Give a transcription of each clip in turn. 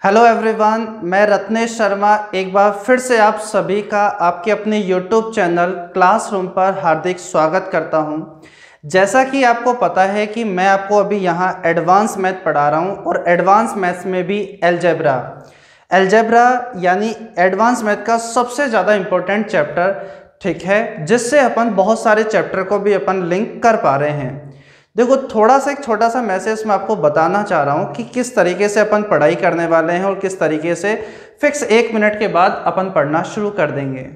Hello everyone, मैं रत्नेश शर्मा एक बार फिर से आप सभी का आपके अपने यूट्यूब चैनल क्लासरूम पर हार्दिक स्वागत करता हूं। जैसा कि आपको पता है कि मैं आपको अभी यहां एडवांस मैथ पढ़ा रहा हूं और एडवांस मैथ्स में भी अलजेब्रा यानी एडवांस मैथ का सबसे ज़्यादा इम्पोर्टेंट चैप्टर, ठीक है, जिससे अपन बहुत सारे चैप्टर को भी अपन लिंक कर पा रहे हैं। देखो, एक छोटा सा मैसेज मैं आपको बताना चाह रहा हूँ कि किस तरीके से अपन पढ़ाई करने वाले हैं और किस तरीके से फिक्स 1 मिनट के बाद अपन पढ़ना शुरू कर देंगे।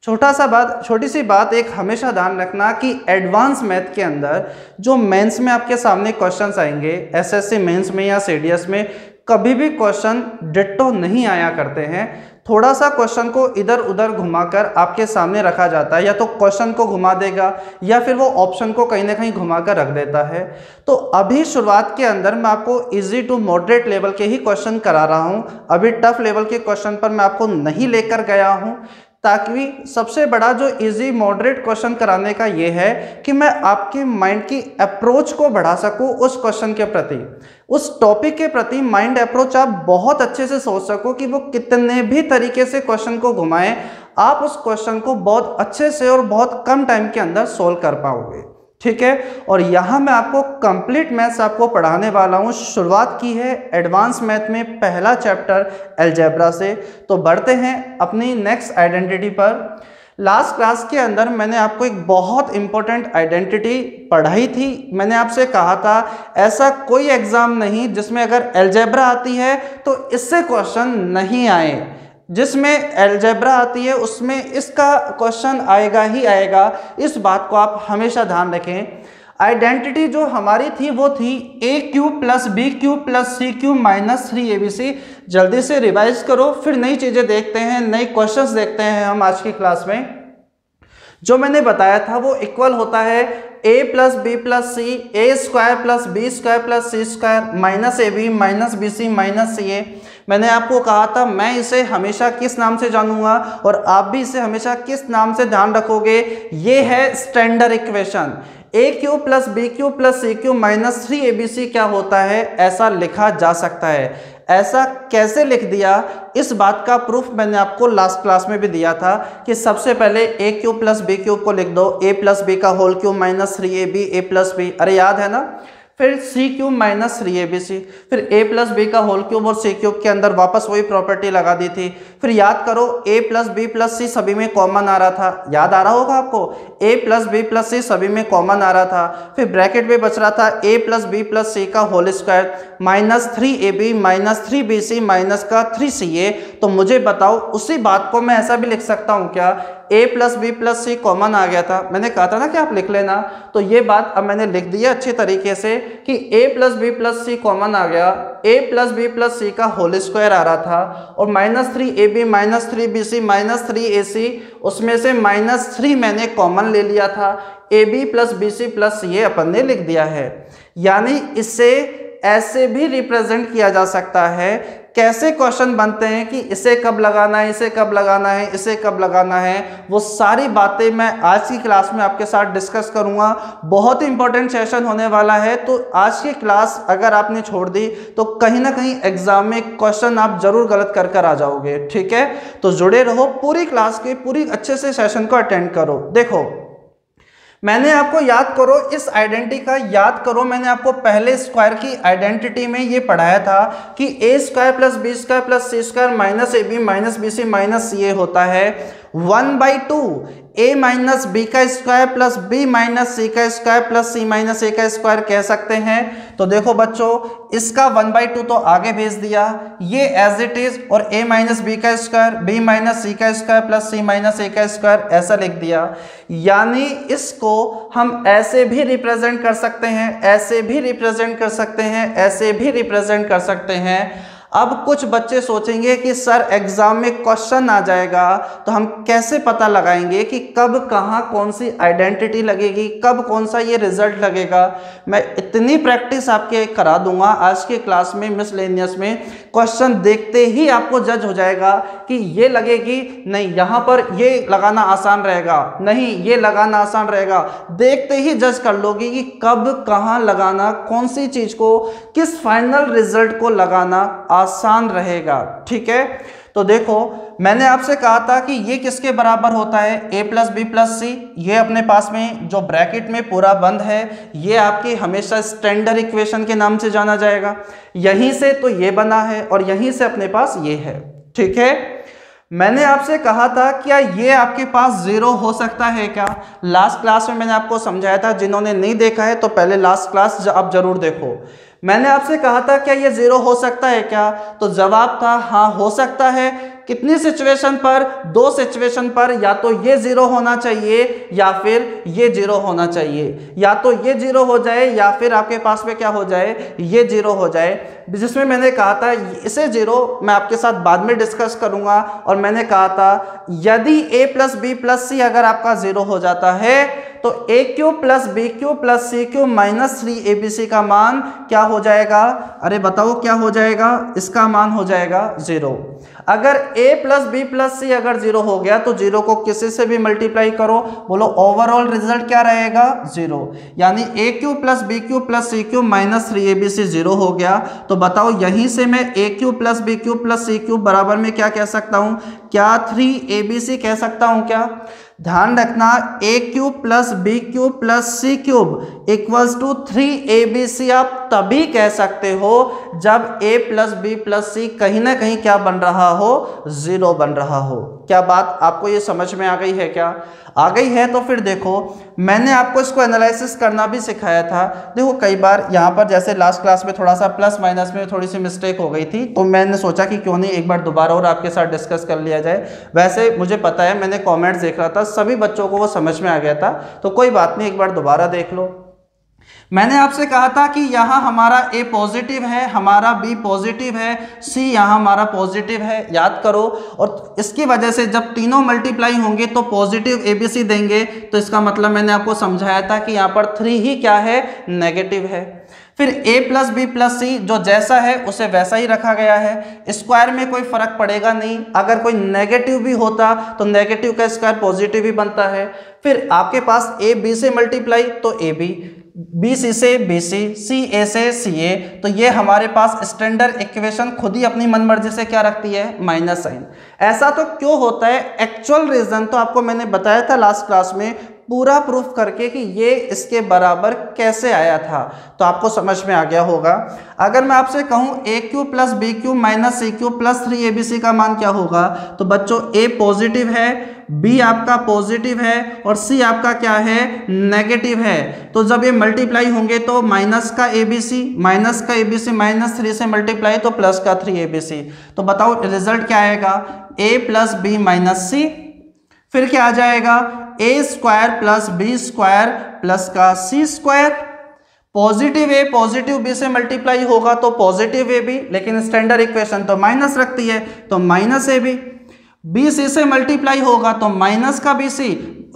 छोटी सी बात एक हमेशा ध्यान रखना कि एडवांस मैथ के अंदर जो मेंस में आपके सामने क्वेश्चंस आएंगे, एसएससी मेंस में या सीडीएस में कभी भी क्वेश्चन डिट्टो नहीं आया करते हैं। थोड़ा सा क्वेश्चन को इधर उधर घुमाकर आपके सामने रखा जाता है, या तो क्वेश्चन को घुमा देगा या फिर वो ऑप्शन को कहीं ना कहीं घुमाकर रख देता है। तो अभी शुरुआत के अंदर मैं आपको इजी टू मॉडरेट लेवल के ही क्वेश्चन करा रहा हूँ। अभी टफ लेवल के क्वेश्चन पर मैं आपको नहीं लेकर गया हूँ, ताकि सबसे बड़ा जो इजी मॉडरेट क्वेश्चन कराने का ये है कि मैं आपके माइंड की अप्रोच को बढ़ा सकूं उस क्वेश्चन के प्रति, उस टॉपिक के प्रति माइंड अप्रोच आप बहुत अच्छे से सोच सको कि वो कितने भी तरीके से क्वेश्चन को घुमाएं, आप उस क्वेश्चन को बहुत अच्छे से और बहुत कम टाइम के अंदर सोल्व कर पाओगे। ठीक है, और यहाँ मैं आपको कंप्लीट मैथ्स आपको पढ़ाने वाला हूँ। शुरुआत की है एडवांस मैथ में पहला चैप्टर अलजेब्रा से। तो बढ़ते हैं अपनी नेक्स्ट आइडेंटिटी पर। लास्ट क्लास के अंदर मैंने आपको एक बहुत इंपॉर्टेंट आइडेंटिटी पढ़ाई थी। मैंने आपसे कहा था ऐसा कोई एग्जाम नहीं जिसमें अगर अलजेब्रा आती है तो इससे क्वेश्चन नहीं आए, जिसमें अलजेब्रा आती है उसमें इसका क्वेश्चन आएगा ही आएगा। इस बात को आप हमेशा ध्यान रखें। आइडेंटिटी जो हमारी थी वो थी a cube plus b cube plus c cube minus 3abc। जल्दी से रिवाइज करो, फिर नई चीज़ें देखते हैं, नए क्वेश्चंस देखते हैं हम आज की क्लास में। जो मैंने बताया था वो इक्वल होता है a plus b plus c, a square plus b square plus c square minus a b minus b c minus c a. मैंने आपको कहा था मैं इसे हमेशा किस नाम से जानूंगा और आप भी इसे हमेशा किस नाम से ध्यान रखोगे। ये है standard equation. A cube plus b cube plus c cube minus 3abc क्या होता है, ऐसा लिखा जा सकता है। ऐसा कैसे लिख दिया, इस बात का प्रूफ मैंने आपको लास्ट क्लास में भी दिया था कि सबसे पहले ए क्यूब प्लस बी क्यूब को लिख दो, ए प्लस बी का होल क्यूब माइनस 3ab ए प्लस बी, अरे याद है ना। फिर सी क्यूब माइनस 3abc, फिर ए प्लस बी का होल क्यूब और सी क्यूब के अंदर वापस वही प्रॉपर्टी लगा दी थी। फिर याद करो ए प्लस बी प्लस सी सभी में कॉमन आ रहा था, याद आ रहा होगा आपको, ए प्लस बी प्लस सी सभी में कॉमन आ रहा था। फिर ब्रैकेट में बच रहा था a plus b plus c का whole square minus 3ab minus 3bc minus का 3ca। तो मुझे बताओ उसी बात को मैं ऐसा भी लिख सकता हूँ क्या, a plus b plus c common आ गया था, मैंने कहा था ना कि आप लिख लेना। तो ये बात अब मैंने लिख दी है अच्छी तरीके से कि a plus b plus c common आ गया, a plus b plus c का होल स्क्वायर आ रहा था और minus 3ab minus 3bc minus 3ac, उसमें से माइनस 3 मैंने कॉमन ले लिया था, ab प्लस bc प्लस ये अपन ने लिख दिया है। यानी इससे ऐसे भी रिप्रेजेंट किया जा सकता है। कैसे क्वेश्चन बनते हैं कि इसे कब लगाना है, इसे कब लगाना है, इसे कब लगाना है, वो सारी बातें मैं आज की क्लास में आपके साथ डिस्कस करूंगा। बहुत ही इंपॉर्टेंट सेशन होने वाला है। तो आज की क्लास अगर आपने छोड़ दी तो कहीं ना कहीं एग्जाम में क्वेश्चन आप जरूर गलत कर कर आ जाओगे। ठीक है, तो जुड़े रहो, पूरी क्लास के पूरी अच्छे से सेशन को अटेंड करो। देखो, मैंने आपको याद करो इस आइडेंटिटी का याद करो, मैंने आपको पहले स्क्वायर की आइडेंटिटी में ये पढ़ाया था कि a square plus b square plus c square minus a b minus b c minus c a होता है 1/2 a माइनस बी का square plus b minus c का square plus c minus a का स्क्वायर कह सकते हैं। तो देखो बच्चों, इसका 1/2 तो आगे भेज दिया, ये एज इट इज, और a माइनस बी का स्क्वायर बी माइनस सी का square plus c minus a का स्क्वायर ऐसा लिख दिया। यानी इसको हम ऐसे भी रिप्रेजेंट कर सकते हैं, ऐसे भी रिप्रेजेंट कर सकते हैं, ऐसे भी रिप्रेजेंट कर सकते हैं। अब कुछ बच्चे सोचेंगे कि सर एग्जाम में क्वेश्चन आ जाएगा तो हम कैसे पता लगाएंगे कि कब कहाँ कौन सी आइडेंटिटी लगेगी, कब कौन सा ये रिजल्ट लगेगा। मैं इतनी प्रैक्टिस आपके करा दूंगा आज के क्लास में मिसलेनियस में क्वेश्चन देखते ही आपको जज हो जाएगा कि ये लगेगी नहीं, यहाँ पर ये लगाना आसान रहेगा, नहीं ये लगाना आसान रहेगा। देखते ही जज कर लोगे कि कब कहाँ लगाना, कौन सी चीज को, किस फाइनल रिजल्ट को लगाना आसान रहेगा। ठीक है, तो देखो मैंने आपसे कहा था कि ये किसके बराबर होता है, a प्लस बी प्लस सी। ये अपने पास में जो ब्रैकेट में पूरा बंद है ये आपकी हमेशा स्टैंडर्ड इक्वेशन के नाम से जाना जाएगा। यहीं से तो ये बना है और यहीं से अपने पास ये है। ठीक है, मैंने आपसे कहा था क्या ये आपके पास जीरो हो सकता है क्या? लास्ट क्लास में मैंने आपको समझाया था, जिन्होंने नहीं देखा है तो पहले लास्ट क्लास आप जरूर देखो। मैंने आपसे कहा था क्या ये जीरो हो सकता है क्या? तो जवाब था हाँ हो सकता है। कितनी सिचुएशन पर? दो सिचुएशन पर, या तो ये जीरो होना चाहिए या फिर ये जीरो होना चाहिए, या तो ये जीरो हो जाए या फिर आपके पास में क्या हो जाए, ये जीरो हो जाए। जिसमें मैंने कहा था इसे जीरो मैं आपके साथ बाद में डिस्कस करूंगा, और मैंने कहा था यदि a plus b plus c अगर आपका जीरो हो जाता है तो a cube plus b cube plus c cube minus 3abc का मान क्या हो जाएगा? अरे बताओ क्या हो जाएगा? इसका मान हो जाएगा जीरो। अगर a plus b plus c अगर जीरो हो गया तो जीरो को किसी से भी मल्टीप्लाई करो, बोलो ओवरऑल रिजल्ट क्या रहेगा? जीरो। यानी a cube plus b cube plus c cube minus 3abc zero हो गया। तो बताओ यहीं से मैं a cube plus b cube plus c cube बराबर में क्या कह सकता हूं? क्या 3abc कह सकता हूं क्या? ध्यान रखना, a cube plus b cube plus c cube equals to 3abc आप तभी कह सकते हो जब a plus b plus c कहीं ना कहीं क्या बन रहा हो? जीरो बन रहा हो। क्या बात आपको ये समझ में आ गई है क्या? आ गई है तो फिर देखो मैंने आपको इसको एनालिसिस करना भी सिखाया था। देखो कई बार यहाँ पर जैसे लास्ट क्लास में थोड़ा सा प्लस माइनस में थोड़ी सी मिस्टेक हो गई थी, तो मैंने सोचा कि क्यों नहीं एक बार दोबारा और आपके साथ डिस्कस कर लिया जाए। वैसे मुझे पता है, मैंने कमेंट्स देख रहा था, सभी बच्चों को वो समझ में आ गया था, तो कोई बात नहीं, एक बार दोबारा देख लो। मैंने आपसे कहा था कि यहाँ हमारा a पॉजिटिव है, हमारा b पॉजिटिव है, c यहाँ हमारा पॉजिटिव है, याद करो। और इसकी वजह से जब तीनों मल्टीप्लाई होंगे तो पॉजिटिव abc देंगे, तो इसका मतलब मैंने आपको समझाया था कि यहाँ पर 3 ही क्या है? नेगेटिव है। फिर a प्लस बी प्लस सी जो जैसा है उसे वैसा ही रखा गया है, स्क्वायर में कोई फर्क पड़ेगा नहीं। अगर कोई नेगेटिव भी होता तो नेगेटिव का स्क्वायर पॉजिटिव ही बनता है। फिर आपके पास a b से मल्टीप्लाई तो a b, बी सी से बी सी, सी ए से सी ए, तो ये हमारे पास स्टैंडर्ड इक्वेशन खुद ही अपनी मनमर्जी से क्या रखती है? Minus sine. ऐसा तो क्यों होता है? एक्चुअल रीजन तो आपको मैंने बताया था लास्ट क्लास में, पूरा प्रूफ करके कि ये इसके बराबर कैसे आया था, तो आपको समझ में आ गया होगा। अगर मैं आपसे कहूं a cube plus b cube minus c cube plus 3abc का मान क्या होगा, तो बच्चों a पॉजिटिव है, b आपका पॉजिटिव है और c आपका क्या है? नेगेटिव है। तो जब ये मल्टीप्लाई होंगे तो माइनस का abc माइनस 3 से मल्टीप्लाई तो प्लस का 3abc। तो बताओ रिजल्ट क्या आएगा? a plus b minus c, फिर क्या आ जाएगा? A square plus b square plus का c square. Positive a positive b से मल्टीप्लाई होगा तो पॉजिटिव ए बी, लेकिन स्टैंडर्ड इक्वेशन तो माइनस रखती है तो minus a b. B c से मल्टीप्लाई होगा तो माइनस का b c,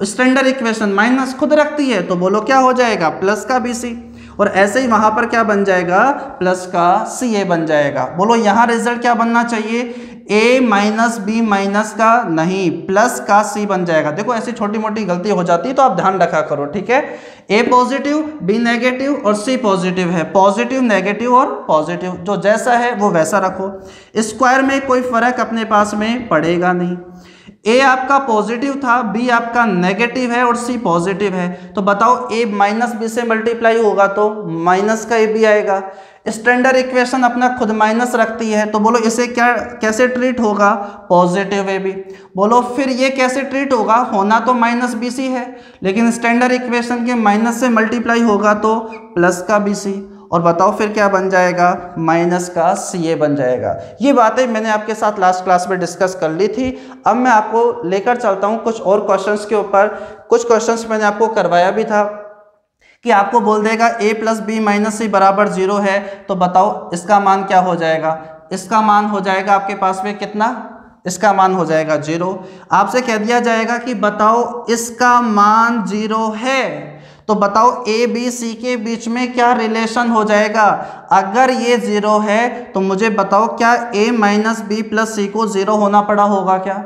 standard equation minus खुद रखती है, तो बोलो क्या हो जाएगा? प्लस का बी सी। और ऐसे ही वहां पर क्या बन जाएगा? प्लस का सी ए बन जाएगा। बोलो यहां रिजल्ट क्या बनना चाहिए? a माइनस बी माइनस का नहीं, प्लस का c बन जाएगा। देखो ऐसी छोटी मोटी गलती हो जाती है तो आप ध्यान रखा करो, ठीक है। a पॉजिटिव, b नेगेटिव और c पॉजिटिव है, पॉजिटिव नेगेटिव और पॉजिटिव जो जैसा है वो वैसा रखो। स्क्वायर में कोई फर्क अपने पास में पड़ेगा नहीं। a आपका पॉजिटिव था, b आपका नेगेटिव है और c पॉजिटिव है, तो बताओ a माइनस बी से मल्टीप्लाई होगा तो माइनस का a भी आएगा। स्टैंडर्ड इक्वेशन अपना खुद माइनस रखती है, तो बोलो इसे क्या कैसे ट्रीट होगा? Positive a b. बोलो फिर ये कैसे ट्रीट होगा? होना तो माइनस बी सी है, लेकिन स्टैंडर्ड इक्वेशन के माइनस से मल्टीप्लाई होगा तो प्लस का बी सी। और बताओ फिर क्या बन जाएगा? माइनस का सी ए बन जाएगा। ये बातें मैंने आपके साथ लास्ट क्लास में डिस्कस कर ली थी। अब मैं आपको लेकर चलता हूँ कुछ और क्वेश्चंस के ऊपर। कुछ क्वेश्चंस मैंने आपको करवाया भी था कि आपको बोल देगा a प्लस बी माइनस सी बराबर 0 है, तो बताओ इसका मान क्या हो जाएगा? इसका मान हो जाएगा आपके पास में कितना? इसका मान हो जाएगा 0। आपसे कह दिया जाएगा कि बताओ इसका मान 0 है, तो बताओ ए बी सी के बीच में क्या रिलेशन हो जाएगा? अगर ये 0 है तो मुझे बताओ क्या a माइनस बी प्लस सी को 0 होना पड़ा होगा क्या?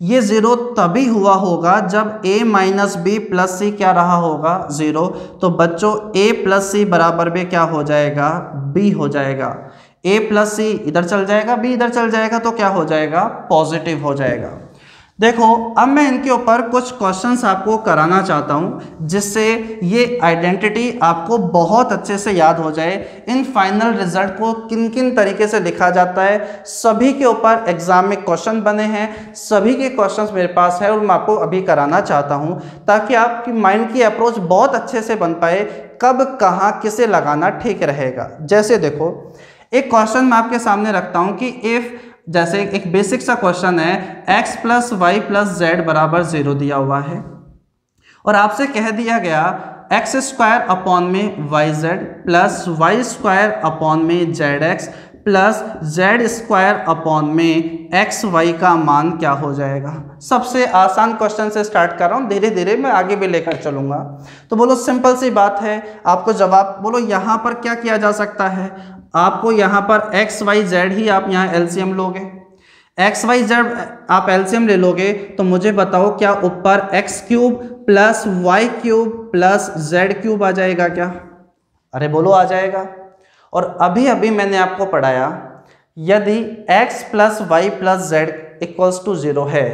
ये 0 तभी हुआ होगा जब a माइनस बी प्लस सी क्या रहा होगा? 0। तो बच्चों a प्लस सी बराबर में क्या हो जाएगा? b हो जाएगा। a प्लस सी इधर चल जाएगा, b इधर चल जाएगा, तो क्या हो जाएगा? पॉजिटिव हो जाएगा। देखो अब मैं इनके ऊपर कुछ क्वेश्चंस आपको कराना चाहता हूं जिससे ये आइडेंटिटी आपको बहुत अच्छे से याद हो जाए। इन फाइनल रिजल्ट को किन किन तरीके से लिखा जाता है, सभी के ऊपर एग्जाम में क्वेश्चन बने हैं, सभी के क्वेश्चंस मेरे पास है और मैं आपको अभी कराना चाहता हूं ताकि आपकी माइंड की अप्रोच बहुत अच्छे से बन पाए, कब कहाँ किसे लगाना ठीक रहेगा। जैसे देखो एक क्वेश्चन मैं आपके सामने रखता हूँ कि इफ़, जैसे एक बेसिक सा क्वेश्चन है x plus y plus z बराबर 0 दिया हुआ है और आपसे कह दिया गया एक्स स्क्वायर अपॉन में y z plus y square upon में z x plus z square upon में एक्स वाई का मान क्या हो जाएगा। सबसे आसान क्वेश्चन से स्टार्ट कर रहा हूँ, धीरे धीरे मैं आगे भी लेकर चलूँगा। तो बोलो सिंपल सी बात है, आपको जवाब बोलो यहाँ पर क्या किया जा सकता है, आपको यहाँ पर एक्स वाई जेड ही आप यहाँ एलसीएम लोगे, एक्स वाई जेड आप एलसीएम ले लोगे तो मुझे बताओ क्या ऊपर x cube plus y cube plus z cube आ जाएगा क्या? अरे बोलो आ जाएगा। और अभी अभी मैंने आपको पढ़ाया यदि x plus y plus z equals to 0 है,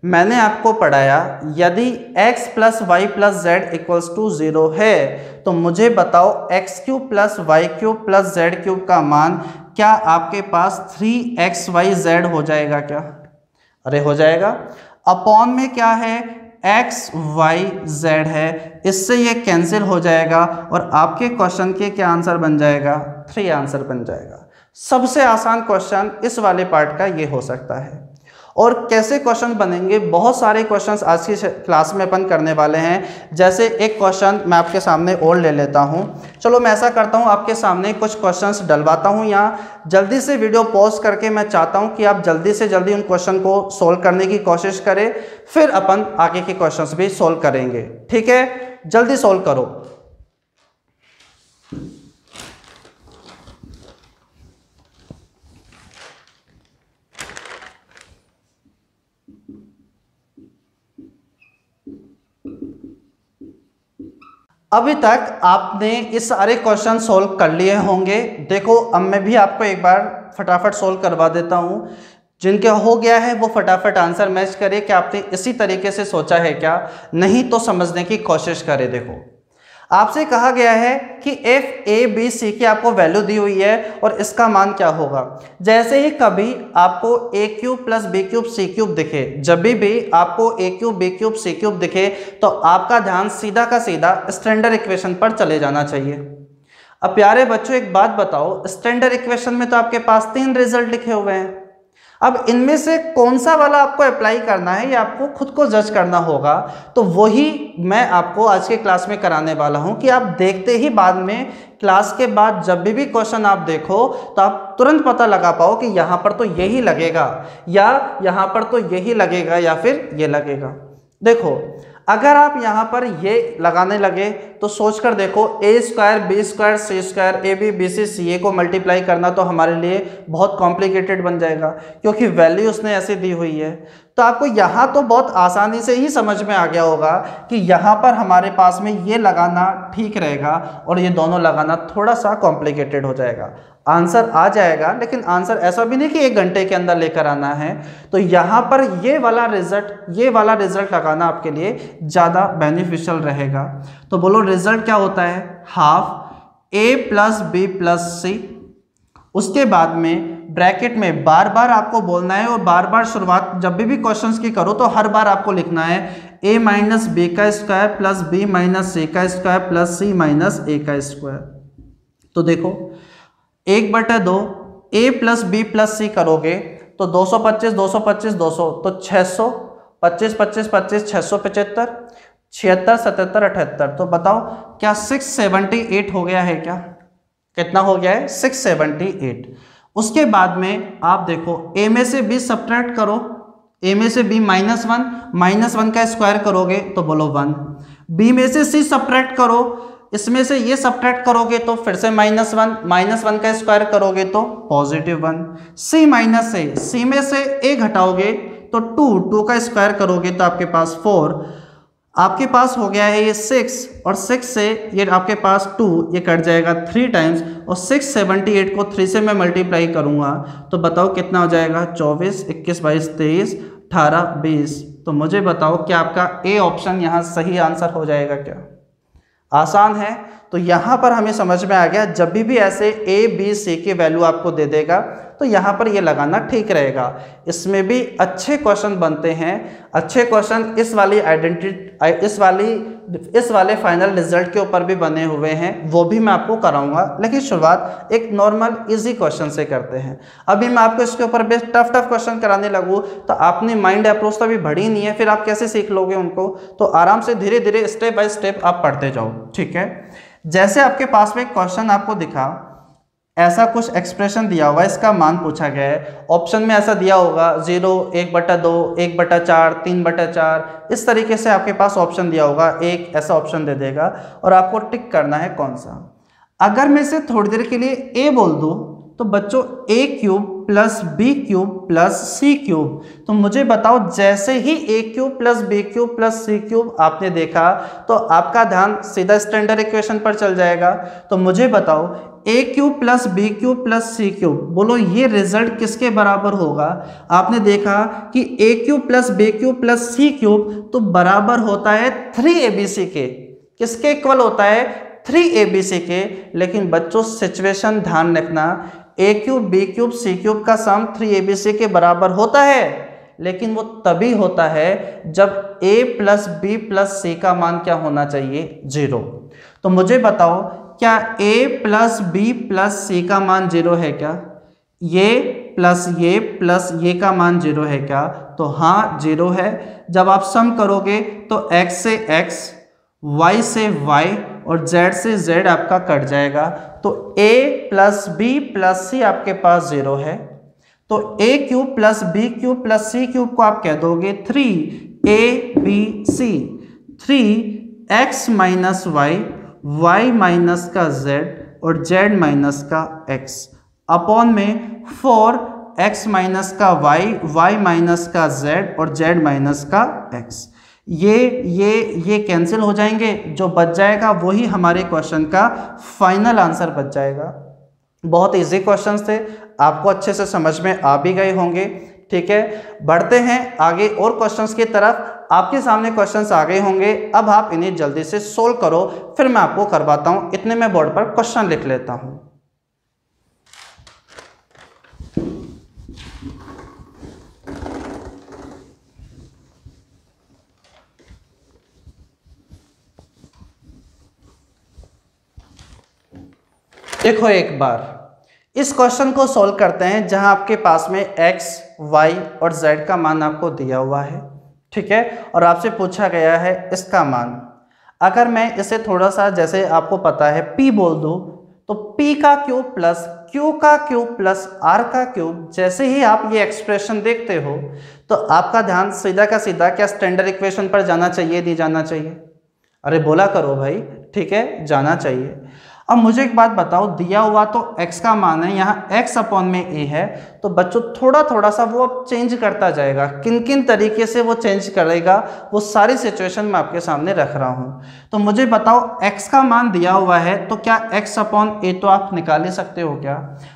मैंने आपको पढ़ाया यदि x plus y plus z equals to 0 है तो मुझे बताओ x cube plus y cube plus z cube का मान क्या आपके पास 3xyz हो जाएगा क्या? अरे हो जाएगा। अपॉन में क्या है? एक्स वाई जेड है, इससे ये कैंसिल हो जाएगा और आपके क्वेश्चन के क्या आंसर बन जाएगा? 3 आंसर बन जाएगा। सबसे आसान क्वेश्चन इस वाले पार्ट का ये हो सकता है। और कैसे क्वेश्चन बनेंगे, बहुत सारे क्वेश्चंस आज की क्लास में अपन करने वाले हैं। जैसे एक क्वेश्चन मैं आपके सामने और ले लेता हूं। चलो मैं ऐसा करता हूं, आपके सामने कुछ क्वेश्चंस डलवाता हूं यहाँ, जल्दी से वीडियो पॉज करके मैं चाहता हूं कि आप जल्दी से जल्दी उन क्वेश्चन को सोल्व करने की कोशिश करें, फिर अपन आगे के क्वेश्चंस भी सोल्व करेंगे। ठीक है, जल्दी सोल्व करो। अभी तक आपने इस सारे क्वेश्चन सोल्व कर लिए होंगे। देखो अब मैं भी आपको एक बार फटाफट सोल्व करवा देता हूँ। जिनके हो गया है वो फटाफट आंसर मैच करे कि आपने इसी तरीके से सोचा है क्या, नहीं तो समझने की कोशिश करें। देखो आपसे कहा गया है कि एफ ए बी सी की आपको वैल्यू दी हुई है और इसका मान क्या होगा। जैसे ही कभी आपको ए cube plus b cube c cube दिखे, जब भी आपको ए cube b cube c cube दिखे तो आपका ध्यान सीधा का सीधा स्टैंडर्ड इक्वेशन पर चले जाना चाहिए। अब प्यारे बच्चों एक बात बताओ, स्टैंडर्ड इक्वेशन में तो आपके पास 3 रिजल्ट लिखे हुए हैं। अब इनमें से कौन सा वाला आपको अप्लाई करना है ये आपको खुद को जज करना होगा। तो वही मैं आपको आज के क्लास में कराने वाला हूं कि आप देखते ही बाद में क्लास के बाद जब भी क्वेश्चन आप देखो तो आप तुरंत पता लगा पाओ कि यहाँ पर तो यही लगेगा या यहाँ पर तो यही लगेगा या फिर ये लगेगा। देखो अगर आप यहाँ पर ये लगाने लगे तो सोच कर देखो, a square b square c square a b b c c a को मल्टीप्लाई करना तो हमारे लिए बहुत कॉम्प्लिकेटेड बन जाएगा क्योंकि वैल्यू उसने ऐसे दी हुई है। तो आपको यहाँ तो बहुत आसानी से ही समझ में आ गया होगा कि यहाँ पर हमारे पास में ये लगाना ठीक रहेगा और ये दोनों लगाना थोड़ा सा कॉम्प्लिकेटेड हो जाएगा। आंसर आ जाएगा लेकिन आंसर ऐसा भी नहीं कि 1 घंटे के अंदर लेकर आना है। तो यहाँ पर ये वाला रिजल्ट लगाना आपके लिए ज़्यादा बेनिफिशियल रहेगा। तो बोलो रिजल्ट क्या होता है? हाफ ए प्लस बी प्लस सी। उसके बाद में ब्रैकेट में बार बार आपको बोलना है और बार बार शुरुआत जब भी क्वेश्चंस की करो तो हर बार आपको लिखना है ए माइनस बी का square plus b minus c का square plus c minus a का स्क्वायर। तो देखो 1/2 ए प्लस बी प्लस सी करोगे तो 225 225 200 तो 600, 25 25 25 675, 76 77 78। तो बताओ क्या 678 हो गया है क्या? कितना हो गया है? 678। उसके बाद में आप देखो a में से b सब्ट्रैक्ट करो, a में से b -1 का स्क्वायर करोगे तो बोलो 1, बी में से सी सब्ट्रैक्ट करो, इसमें से ये सब्ट्रैक्ट करोगे तो फिर से -1, -1 का स्क्वायर करोगे तो +1, सी माइनस ए, सी में से ए घटाओगे तो 2 का स्क्वायर करोगे तो आपके पास 4, आपके पास हो गया है ये 6, और 6 से ये आपके पास 2, ये कट जाएगा 3 टाइम्स, और 678 को 3 से मैं मल्टीप्लाई करूँगा तो बताओ कितना हो जाएगा, 24, 21, 22, 23, 18, 20। तो मुझे बताओ क्या आपका ए ऑप्शन यहाँ सही आंसर हो जाएगा क्या? आसान है। तो यहाँ पर हमें समझ में आ गया, जब भी ऐसे ए बी सी की वैल्यू आपको दे देगा तो यहाँ पर ये लगाना ठीक रहेगा। इसमें भी अच्छे क्वेश्चन बनते हैं, अच्छे क्वेश्चन इस वाली इस वाले फाइनल रिजल्ट के ऊपर भी बने हुए हैं, वो भी मैं आपको कराऊंगा। लेकिन शुरुआत एक नॉर्मल इजी क्वेश्चन से करते हैं। अभी मैं आपको इसके ऊपर बेस्ट टफ क्वेश्चन कराने लगूँ तो आपने माइंड अप्रोच तो अभी बढ़ी नहीं है, फिर आप कैसे सीख लोगे उनको? तो आराम से धीरे धीरे स्टेप बाय स्टेप आप पढ़ते जाओ, ठीक है। जैसे आपके पास में एक क्वेश्चन आपको दिखा, ऐसा कुछ एक्सप्रेशन दिया हुआ है, इसका मान पूछा गया है। ऑप्शन में ऐसा दिया होगा 0, 1/2, 1/4, 3/4, इस तरीके से आपके पास ऑप्शन दिया होगा, एक ऐसा ऑप्शन दे देगा और आपको टिक करना है कौन सा। अगर मैं इसे थोड़ी देर के लिए ए बोल दूं तो बच्चों a³ + b³ + c³, तो मुझे बताओ जैसे ही a³ + b³ + c³ आपने देखा तो आपका ध्यान सीधा स्टैंडर्ड इक्वेशन पर चल जाएगा। तो मुझे बताओ a³ + b³ + c³, बोलो ये रिजल्ट किसके बराबर होगा? आपने देखा कि a³ + b³ + c³ तो बराबर होता है 3abc के। किसके इक्वल होता है? 3abc के। लेकिन बच्चों सिचुएशन ध्यान रखना, a³ b³ c³ का सम 3abc के बराबर होता है, लेकिन वो तभी होता है जब a + b + c का मान क्या होना चाहिए? 0। तो मुझे बताओ क्या a + b + c का मान 0 है क्या? ये प्लस ये का मान 0 है क्या? तो हाँ 0 है। जब आप सम करोगे तो x से x, y से y और z से z आपका कट जाएगा। तो a + b + c आपके पास 0 है। तो a³ + b³ + c³ को आप कह दोगे 3abc, 3x - y, y - का z और z - का x अपॉन में 4x - का y, y - का z और z - का x। ये कैंसिल हो जाएंगे, जो बच जाएगा वही हमारे क्वेश्चन का फाइनल आंसर बच जाएगा। बहुत इजी क्वेश्चंस थे, आपको अच्छे से समझ में आ भी गए होंगे, ठीक है। बढ़ते हैं आगे और क्वेश्चंस की तरफ। आपके सामने क्वेश्चंस आ गए होंगे, अब आप इन्हें जल्दी से सोल्व करो, फिर मैं आपको करवाता हूं। इतने में बोर्ड पर क्वेश्चन लिख लेता हूं। देखो एक बार इस क्वेश्चन को सॉल्व करते हैं, जहां आपके पास में x, y और z का मान आपको दिया हुआ है, ठीक है, और आपसे पूछा गया है इसका मान। अगर मैं इसे थोड़ा सा, जैसे आपको पता है p बोल दूं, तो p का क्यूब प्लस q का क्यूब प्लस r का क्यूब, जैसे ही आप ये एक्सप्रेशन देखते हो तो आपका ध्यान सीधा का सीधा क्या स्टैंडर्ड इक्वेशन पर जाना चाहिए, नहीं जाना चाहिए? अरे बोला करो भाई, ठीक है, जाना चाहिए। अब मुझे एक बात बताओ, दिया हुआ तो x का मान है, यहाँ x अपॉन में a है, तो बच्चों थोड़ा सा वो चेंज करता जाएगा। किन किन तरीके से वो चेंज करेगा वो सारी सिचुएशन मैं आपके सामने रख रहा हूँ। तो मुझे बताओ x का मान दिया हुआ है तो क्या x अपॉन a तो आप निकाल ही सकते हो क्या?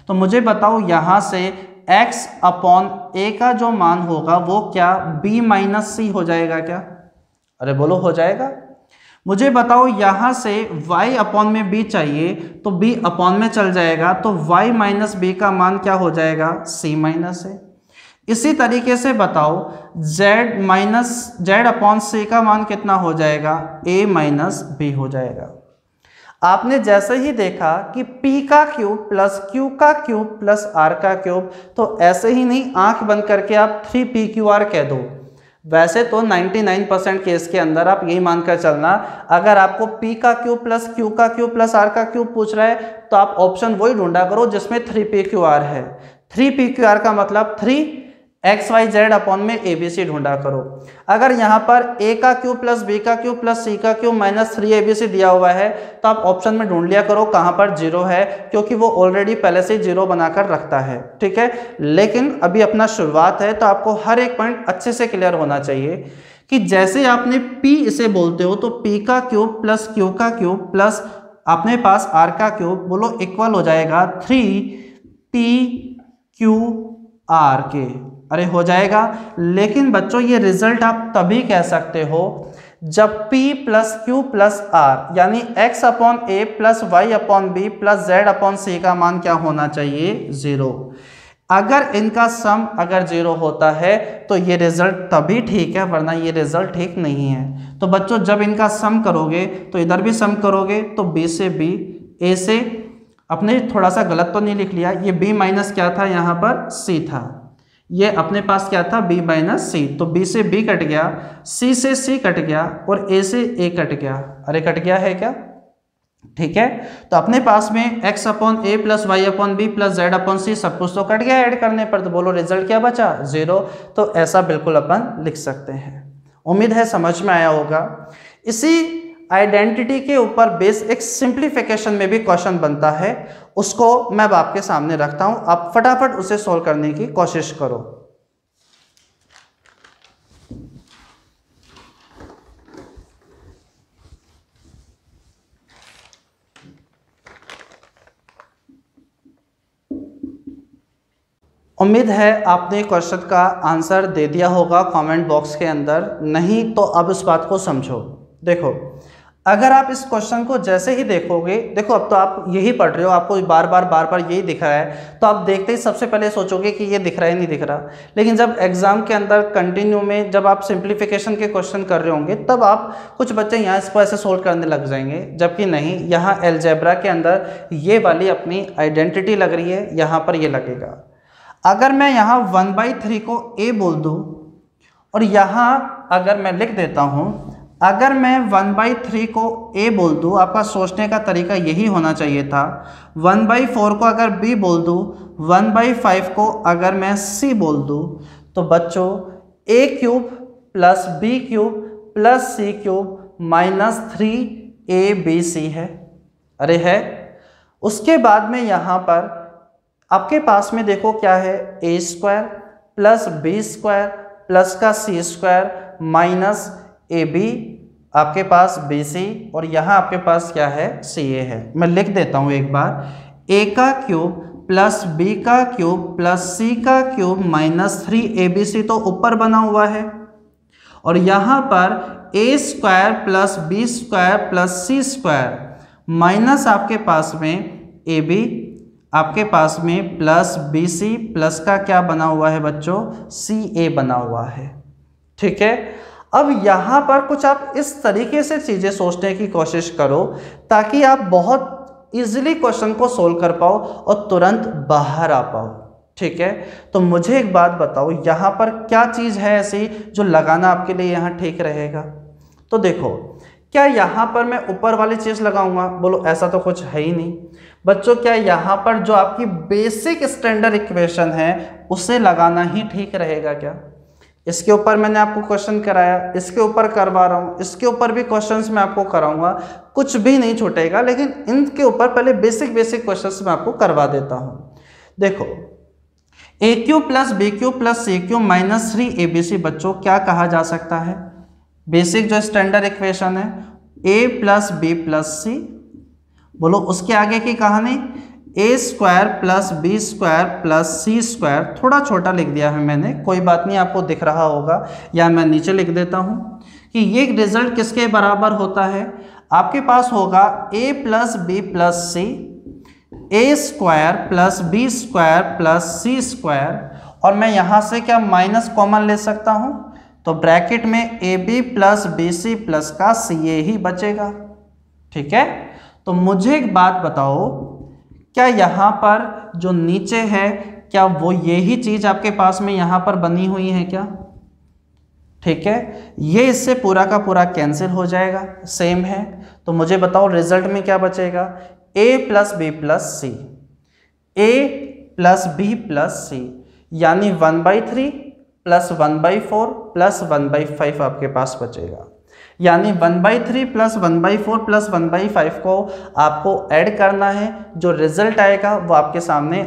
तो मुझे बताओ यहाँ से x अपॉन a का जो मान होगा वो क्या b - c हो जाएगा क्या? अरे बोलो हो जाएगा। मुझे बताओ यहाँ से y अपॉन में b चाहिए तो b अपॉन में चल जाएगा, तो y - b का मान क्या हो जाएगा? c - a। इसी तरीके से बताओ z अपॉन c का मान कितना हो जाएगा? a - b हो जाएगा। आपने जैसे ही देखा कि p का क्यूब प्लस q का क्यूब प्लस r का क्यूब, तो ऐसे ही नहीं आंख बंद करके आप 3pqr कह दो। वैसे तो 99% केस के अंदर आप यही मानकर चलना, अगर आपको p का क्यूब प्लस q का क्यूब प्लस r का क्यूब पूछ रहा है तो आप ऑप्शन वही ढूंढा करो जिसमें 3pqr है। 3pqr का मतलब 3 एक्स वाई जेड अपॉन में ए बी सी ढूंढा करो। अगर यहाँ पर a का क्यूब प्लस b का क्यूब प्लस c का क्यूब माइनस 3abc दिया हुआ है तो आप ऑप्शन में ढूंढ लिया करो कहाँ पर जीरो है, क्योंकि वो ऑलरेडी पहले से जीरो बनाकर रखता है, ठीक है। लेकिन अभी अपना शुरुआत है तो आपको हर एक पॉइंट अच्छे से क्लियर होना चाहिए कि जैसे आपने p इसे बोलते हो तो p का क्यूब प्लस q का क्यूब प्लस अपने पास r का क्यूब बोलो इक्वल हो जाएगा 3pqr के। अरे हो जाएगा, लेकिन बच्चों ये रिजल्ट आप तभी कह सकते हो जब p plus q plus r यानी x upon a plus y upon b plus z upon c का मान क्या होना चाहिए, 0। अगर इनका सम अगर 0 होता है तो ये रिजल्ट तभी ठीक है, वरना ये रिजल्ट ठीक नहीं है। तो बच्चों जब इनका सम करोगे तो इधर भी सम करोगे तो b से b, a से अपने थोड़ा सा गलत तो नहीं लिख लिया, ये b माइनस क्या था यहाँ पर c था, ये अपने पास क्या था b माइनस सी, तो b से b कट गया, c से c कट गया और a से a कट गया। अरे कट गया है क्या, ठीक है। तो अपने पास में x upon a plus y upon b plus z upon c सब कुछ तो कट गया ऐड करने पर, तो बोलो रिजल्ट क्या बचा, 0। तो ऐसा बिल्कुल अपन लिख सकते हैं। उम्मीद है समझ में आया होगा। इसी आइडेंटिटी के ऊपर बेस एक सिंप्लीफिकेशन में भी क्वेश्चन बनता है, उसको मैं अब आपके सामने रखता हूं, आप फटाफट उसे सॉल्व करने की कोशिश करो। उम्मीद है आपने क्वेश्चन का आंसर दे दिया होगा कमेंट बॉक्स के अंदर, नहीं तो अब इस बात को समझो। देखो अगर आप इस क्वेश्चन को जैसे ही देखोगे, देखो अब तो आप यही पढ़ रहे हो, आपको बार बार यही दिख रहा है, तो आप देखते ही सबसे पहले सोचोगे कि ये दिख रहा है नहीं दिख रहा। लेकिन जब एग्जाम के अंदर कंटिन्यू में जब आप सिंप्लीफिकेशन के क्वेश्चन कर रहे होंगे तब आप कुछ बच्चे यहाँ इसको ऐसे सोल्व करने लग जाएंगे, जबकि नहीं, यहाँ अलजेब्रा के अंदर ये वाली अपनी आइडेंटिटी लग रही है, यहाँ पर ये लगेगा। अगर मैं यहाँ 1/3 को a बोल दूँ और यहाँ अगर मैं लिख देता हूँ, अगर मैं 1/3 को a बोल दूँ, आपका सोचने का तरीका यही होना चाहिए था। 1/4 को अगर b बोल दूँ, 1/5 को अगर मैं c बोल दूँ, तो बच्चों a cube plus b cube plus c cube minus 3abc है। अरे है। उसके बाद में यहाँ पर आपके पास में देखो क्या है, a square plus b square plus का c स्क्वायर माइनस ab, आपके पास bc और यहाँ आपके पास क्या है, ca है। मैं लिख देता हूँ एक बार, a का क्यूब प्लस b का क्यूब प्लस c का क्यूब माइनस 3abc तो ऊपर बना हुआ है, और यहाँ पर a square plus b square plus c square minus आपके पास में ab, आपके पास में प्लस bc प्लस का क्या बना हुआ है बच्चों, ca बना हुआ है, ठीक है। अब यहाँ पर कुछ आप इस तरीके से चीज़ें सोचने की कोशिश करो ताकि आप बहुत इजीली क्वेश्चन को सोल्व कर पाओ और तुरंत बाहर आ पाओ, ठीक है। तो मुझे एक बात बताओ, यहाँ पर क्या चीज़ है ऐसी जो लगाना आपके लिए यहाँ ठीक रहेगा। तो देखो, क्या यहाँ पर मैं ऊपर वाली चीज़ लगाऊंगा, बोलो ऐसा तो कुछ है ही नहीं। बच्चों क्या यहाँ पर जो आपकी बेसिक स्टैंडर्ड इक्वेशन है उसे लगाना ही ठीक रहेगा क्या। इसके ऊपर मैंने आपको क्वेश्चन कराया, इसके ऊपर करवा रहा हूँ, इसके ऊपर भी क्वेश्चंस मैं आपको कराऊंगा, कुछ भी नहीं छूटेगा, लेकिन इनके ऊपर पहले बेसिक क्वेश्चंस मैं आपको करवा देता हूँ। देखो a cube plus b cube plus c cube minus 3abc बच्चों क्या कहा जा सकता है, बेसिक जो स्टैंडर्ड इक्वेशन है a plus b plus c, बोलो उसके आगे की कहानी a square plus b square plus c square, थोड़ा छोटा लिख दिया है मैंने, कोई बात नहीं, आपको दिख रहा होगा, या मैं नीचे लिख देता हूँ कि ये रिजल्ट किसके बराबर होता है, आपके पास होगा a plus b plus c, a square plus b square plus c square, और मैं यहाँ से क्या माइनस कॉमन ले सकता हूँ, तो ब्रैकेट में a b plus b c plus का सी ए ही बचेगा, ठीक है। तो मुझे एक बात बताओ, क्या यहाँ पर जो नीचे है क्या वो यही चीज़ आपके पास में यहाँ पर बनी हुई है क्या, ठीक है। ये इससे पूरा का पूरा कैंसिल हो जाएगा, सेम है। तो मुझे बताओ रिजल्ट में क्या बचेगा, a plus b plus c, a plus b plus c, यानी 1/3 प्लस 1/4 प्लस 1/5 आपके पास बचेगा। यानी 1/3 प्लस 1/4 प्लस 1/5 को आपको ऐड करना है, जो रिजल्ट आएगा वो आपके सामने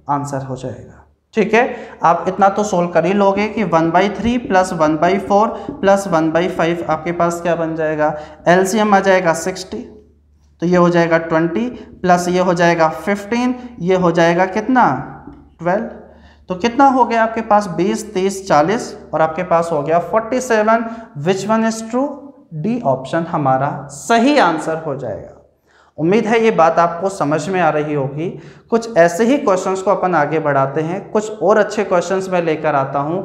आंसर हो जाएगा। ठीक है, आप इतना तो सोल्व कर ही लोगे कि 1/3 प्लस 1/4 प्लस 1/5 आपके पास क्या बन जाएगा, एलसीएम आ जाएगा 60, तो ये हो जाएगा 20 प्लस ये हो जाएगा 15, ये हो जाएगा कितना 12, तो कितना हो गया आपके पास 20 30 40 और आपके पास हो गया 47। Which one is true? D option हमारा सही आंसर हो जाएगा। उम्मीद है ये बात आपको समझ में आ रही होगी। कुछ ऐसे ही क्वेश्चंस को अपन आगे बढ़ाते हैं, कुछ और अच्छे क्वेश्चंस मैं लेकर आता हूं।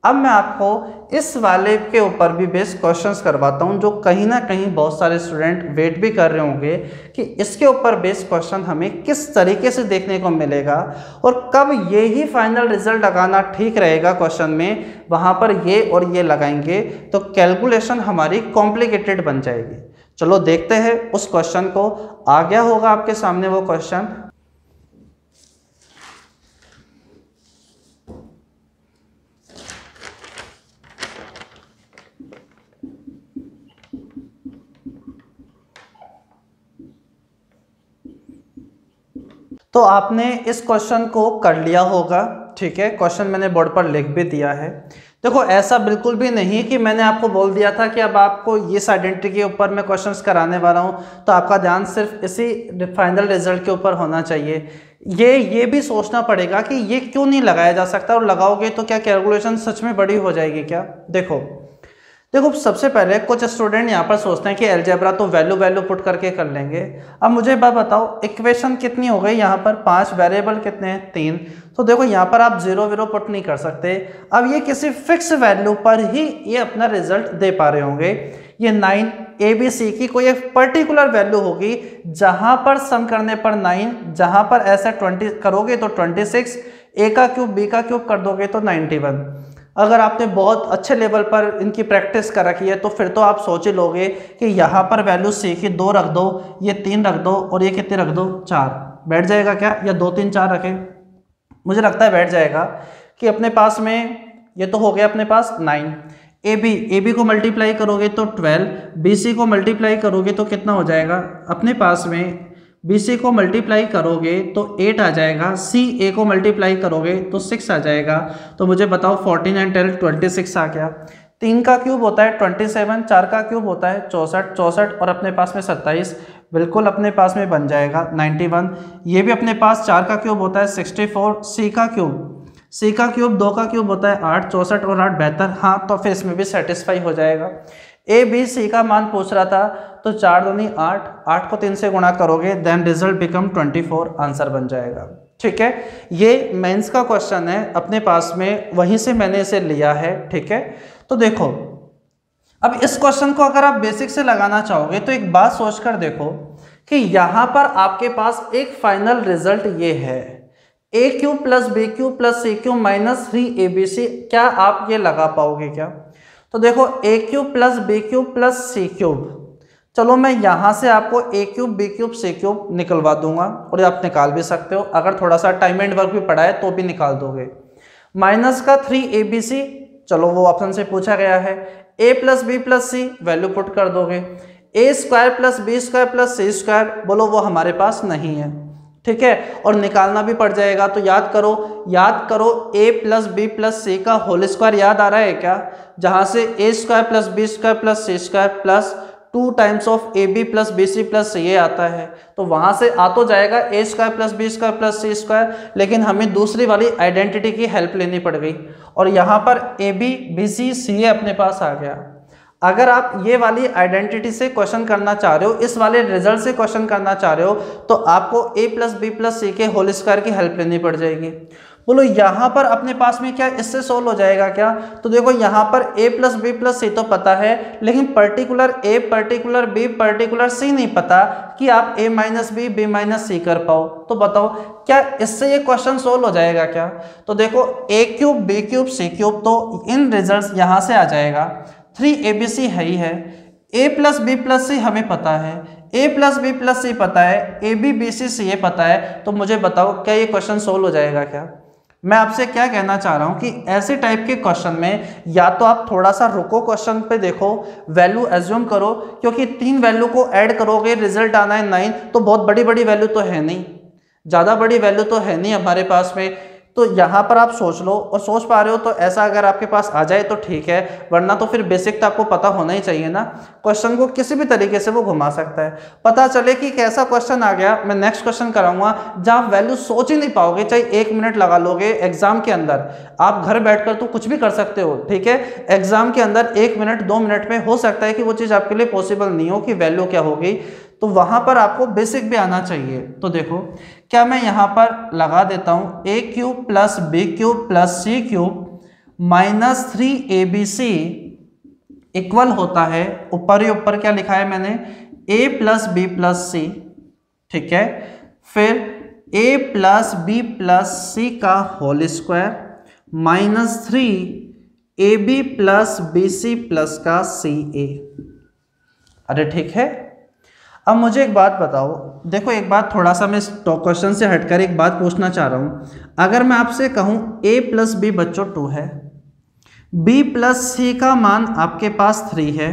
अब मैं आपको इस वाले के ऊपर भी बेस्ड क्वेश्चंस करवाता हूं, जो कहीं ना कहीं बहुत सारे स्टूडेंट वेट भी कर रहे होंगे कि इसके ऊपर बेस्ड क्वेश्चन हमें किस तरीके से देखने को मिलेगा और कब ये ही फाइनल रिजल्ट लगाना ठीक रहेगा क्वेश्चन में, वहां पर ये और ये लगाएंगे तो कैलकुलेशन हमारी कॉम्प्लिकेटेड बन जाएगी। चलो देखते हैं उस क्वेश्चन को। आ गया होगा आपके सामने वो क्वेश्चन। तो आपने इस क्वेश्चन को कर लिया होगा। ठीक है, क्वेश्चन मैंने बोर्ड पर लिख भी दिया है। देखो, ऐसा बिल्कुल भी नहीं कि मैंने आपको बोल दिया था कि अब आपको इस आइडेंटिटी के ऊपर मैं क्वेश्चंस कराने वाला हूं तो आपका ध्यान सिर्फ इसी फाइनल रिजल्ट के ऊपर होना चाहिए। ये भी सोचना पड़ेगा कि ये क्यों नहीं लगाया जा सकता, और लगाओगे तो क्या कैलकुलेशन सच में बड़ी हो जाएगी क्या। देखो सबसे पहले कुछ स्टूडेंट यहाँ पर सोचते हैं कि अलजेब्रा तो वैल्यू पुट करके कर लेंगे। अब मुझे बात बताओ, इक्वेशन कितनी हो गई यहाँ पर, 5, वेरिएबल कितने हैं 3। तो देखो यहाँ पर आप 0 पुट नहीं कर सकते। अब ये किसी फिक्स वैल्यू पर ही ये अपना रिजल्ट दे पा रहे होंगे। ये 9 ABC की कोई एक पर्टिकुलर वैल्यू होगी जहाँ पर सम करने पर 9, जहाँ पर ऐसा 20 करोगे तो 26, A का क्यूब B का क्यूब कर दोगे तो 91। अगर आपने बहुत अच्छे लेवल पर इनकी प्रैक्टिस कर रखी है तो फिर तो आप सोच ही लोगे कि यहाँ पर वैल्यू C की 2 रख दो, ये 3 रख दो और ये कितने रख दो 4। बैठ जाएगा क्या, या 2 3 4 रखें? मुझे लगता है बैठ जाएगा। कि अपने पास में ये तो हो गया अपने पास 9। AB को मल्टीप्लाई करोगे तो 12, BC को मल्टीप्लाई करोगे तो कितना हो जाएगा अपने पास में, BC को मल्टीप्लाई करोगे तो 8 आ जाएगा, CA को मल्टीप्लाई करोगे तो 6 आ जाएगा। तो मुझे बताओ 14 एंड 12 26 आ गया। 3 का क्यूब होता है 27, 4 का क्यूब होता है 64 और अपने पास में 27, बिल्कुल अपने पास में बन जाएगा 91। ये भी अपने पास 4 का क्यूब होता है 64, C का क्यूब 2 का क्यूब होता है 8, 64 और 8 72। हाँ, तो फिर इसमें भी सेटिस्फाई हो जाएगा। ABC का मान पूछ रहा था तो 4 दूनी 8, 8 को 3 से गुणा करोगे, देन रिजल्ट बिकम 24, आंसर बन जाएगा। ठीक है, ये मेंस का क्वेश्चन है अपने पास में, वहीं से मैंने इसे लिया है। ठीक है, तो देखो अब इस क्वेश्चन को अगर आप बेसिक से लगाना चाहोगे तो एक बात सोचकर देखो कि यहाँ पर आपके पास एक फाइनल रिजल्ट ये है, A cube plus B cube plus C cube minus 3ABC। क्या आप ये लगा पाओगे क्या? तो देखो A cube plus B cube plus C cube, चलो मैं यहाँ से आपको A cube B cube C cube निकलवा दूंगा और आप निकाल भी सकते हो, अगर थोड़ा सा टाइम एंड वर्क भी पड़ा है तो भी निकाल दोगे। माइनस का 3ABC, चलो वो ऑप्शन से पूछा गया है। A plus B plus C value put कर दोगे। A square plus B square plus C square, बोलो वो हमारे पास नहीं है। ठीक है, और निकालना भी पड़ जाएगा। तो याद करो A plus B plus C का होल स्क्वायर याद आ रहा है क्या, जहां से A square plus B square plus C square plus 2 times of AB plus BC plus ये आता है, तो वहां से आ तो जाएगा A square plus B square plus C square, लेकिन हमें दूसरी वाली आइडेंटिटी की हेल्प लेनी पड़ गई और यहाँ पर AB BC CA अपने पास आ गया। अगर आप ये वाली आइडेंटिटी से क्वेश्चन करना चाह रहे हो, इस वाले रिजल्ट से क्वेश्चन करना चाह रहे हो, तो आपको A plus B plus C के होल स्क्वायर की हेल्प लेनी पड़ जाएगी। बोलो यहाँ पर अपने पास में क्या इससे सोल्व हो जाएगा क्या? तो देखो यहाँ पर A plus B plus C तो पता है, लेकिन particular A particular B particular C नहीं पता कि आप A minus B B minus C कर पाओ। तो बताओ क्या इससे ये क्वेश्चन सोल्व हो जाएगा क्या? तो देखो A cube B cube C cube, तो इन रिजल्ट यहाँ से आ जाएगा। 3ABC है ही है, A plus B plus C हमें पता है, A plus B plus C पता है, AB BC CA पता है। तो मुझे बताओ क्या ये क्वेश्चन सोल्व हो जाएगा क्या? मैं आपसे क्या कहना चाह रहा हूं कि ऐसे टाइप के क्वेश्चन में या तो आप थोड़ा सा रुको, क्वेश्चन पे देखो, वैल्यू एज्यूम करो, क्योंकि 3 वैल्यू को ऐड करोगे रिजल्ट आना है 9, तो बहुत बड़ी बड़ी वैल्यू तो है नहीं, ज़्यादा बड़ी वैल्यू तो है नहीं हमारे पास में। तो यहाँ पर आप सोच लो, और सोच पा रहे हो तो ऐसा अगर आपके पास आ जाए तो ठीक है, वरना तो फिर बेसिक तो आपको पता होना ही चाहिए ना। क्वेश्चन को किसी भी तरीके से वो घुमा सकता है। पता चले कि कैसा क्वेश्चन आ गया, मैं नेक्स्ट क्वेश्चन कराऊंगा जहाँ वैल्यू सोच ही नहीं पाओगे, चाहे 1 मिनट लगा लोगे एग्जाम के अंदर, आप घर बैठकर तो कुछ भी कर सकते हो, ठीक है। एग्जाम के अंदर 1 मिनट 2 मिनट में हो सकता है कि वो चीज़ आपके लिए पॉसिबल नहीं हो कि वैल्यू क्या होगी, तो वहां पर आपको बेसिक भी आना चाहिए। तो देखो क्या मैं यहां पर लगा देता हूं, a cube plus b cube plus c cube minus 3abc equal होता है, ऊपर ही ऊपर क्या लिखा है मैंने, a plus b plus c, ठीक है। फिर a plus b plus c का whole square minus 3ab plus b c plus का ca। अरे ठीक है, अब मुझे एक बात बताओ, देखो एक बात थोड़ा सा मैं क्वेश्चन से हटकर एक बात पूछना चाह रहा हूँ। अगर मैं आपसे कहूँ a प्लस बी बच्चों 2 है, b प्लस सी का मान आपके पास 3 है,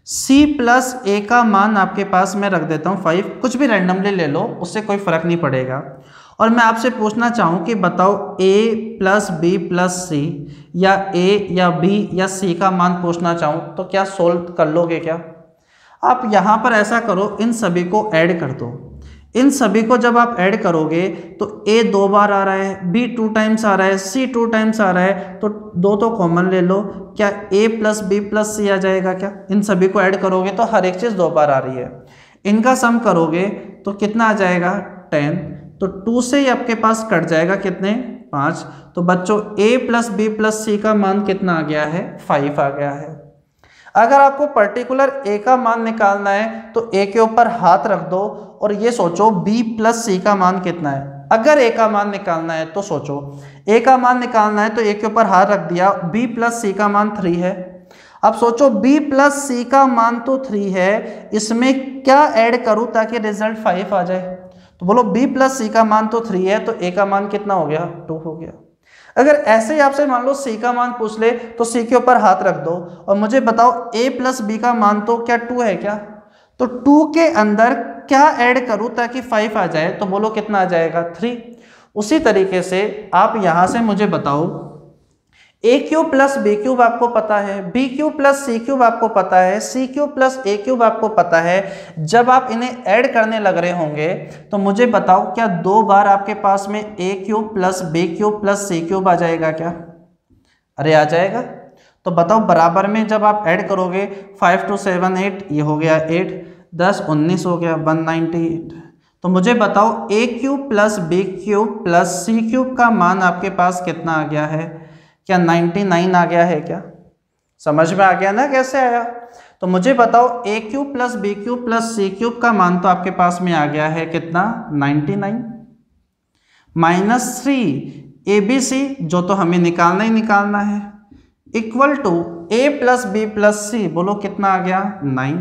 c प्लस a का मान आपके पास मैं रख देता हूँ 5, कुछ भी रैंडमली ले लो, उससे कोई फर्क नहीं पड़ेगा। और मैं आपसे पूछना चाहूँ कि बताओ a प्लस बी प्लस सी या a या b या c का मान पूछना चाहूँ तो क्या सोल्व कर लोगे क्या? आप यहाँ पर ऐसा करो, इन सभी को ऐड कर दो। इन सभी को जब आप ऐड करोगे तो a 2 बार आ रहा है, b 2 टाइम्स आ रहा है, c 2 टाइम्स आ रहा है, तो 2 तो कॉमन ले लो, क्या a प्लस बी प्लस सी आ जाएगा क्या? इन सभी को ऐड करोगे तो हर एक चीज़ 2 बार आ रही है। इनका सम करोगे तो कितना आ जाएगा 10, तो 2 से ही आपके पास कट जाएगा कितने 5। तो बच्चों a plus b plus c का मान कितना आ गया है 5 आ गया है। अगर आपको पर्टिकुलर a का मान निकालना है तो a के ऊपर हाथ रख दो और ये सोचो b प्लस सी का मान कितना है। अगर a का मान निकालना है तो सोचो, a का मान निकालना है तो a के ऊपर हाथ रख दिया, b प्लस सी का मान 3 है। अब सोचो b प्लस सी का मान तो 3 है, इसमें क्या ऐड करूं ताकि रिजल्ट 5 आ जाए? तो बोलो b प्लस सी का मान तो 3 है, तो a का मान कितना हो गया 2 हो गया। अगर ऐसे ही आपसे मान लो c का मान पूछ ले तो c के ऊपर हाथ रख दो और मुझे बताओ a प्लस बी का मान तो क्या 2 है क्या? तो 2 के अंदर क्या ऐड करूं ताकि 5 आ जाए? तो बोलो कितना आ जाएगा 3। उसी तरीके से आप यहां से मुझे बताओ a cube plus b cube आपको पता है, b cube plus c cube आपको पता है, c cube plus a cube आपको पता है। जब आप इन्हें ऐड करने लग रहे होंगे तो मुझे बताओ क्या 2 बार आपके पास में a cube plus b cube plus c cube आ जाएगा क्या? अरे आ जाएगा। तो बताओ बराबर में जब आप ऐड करोगे 5 2 7 8, ये हो गया 8, 10 19 हो गया 198। तो मुझे बताओ a cube plus b cube plus c cube का मान आपके पास कितना आ गया है? क्या 99 आ गया है क्या? समझ में आ गया ना कैसे आया? तो मुझे बताओ a cube plus b cube plus c cube का मान तो आपके पास में आ गया है कितना 99, माइनस 3abc जो तो हमें निकालना ही निकालना है, equal to a plus b plus c, बोलो कितना आ गया 9।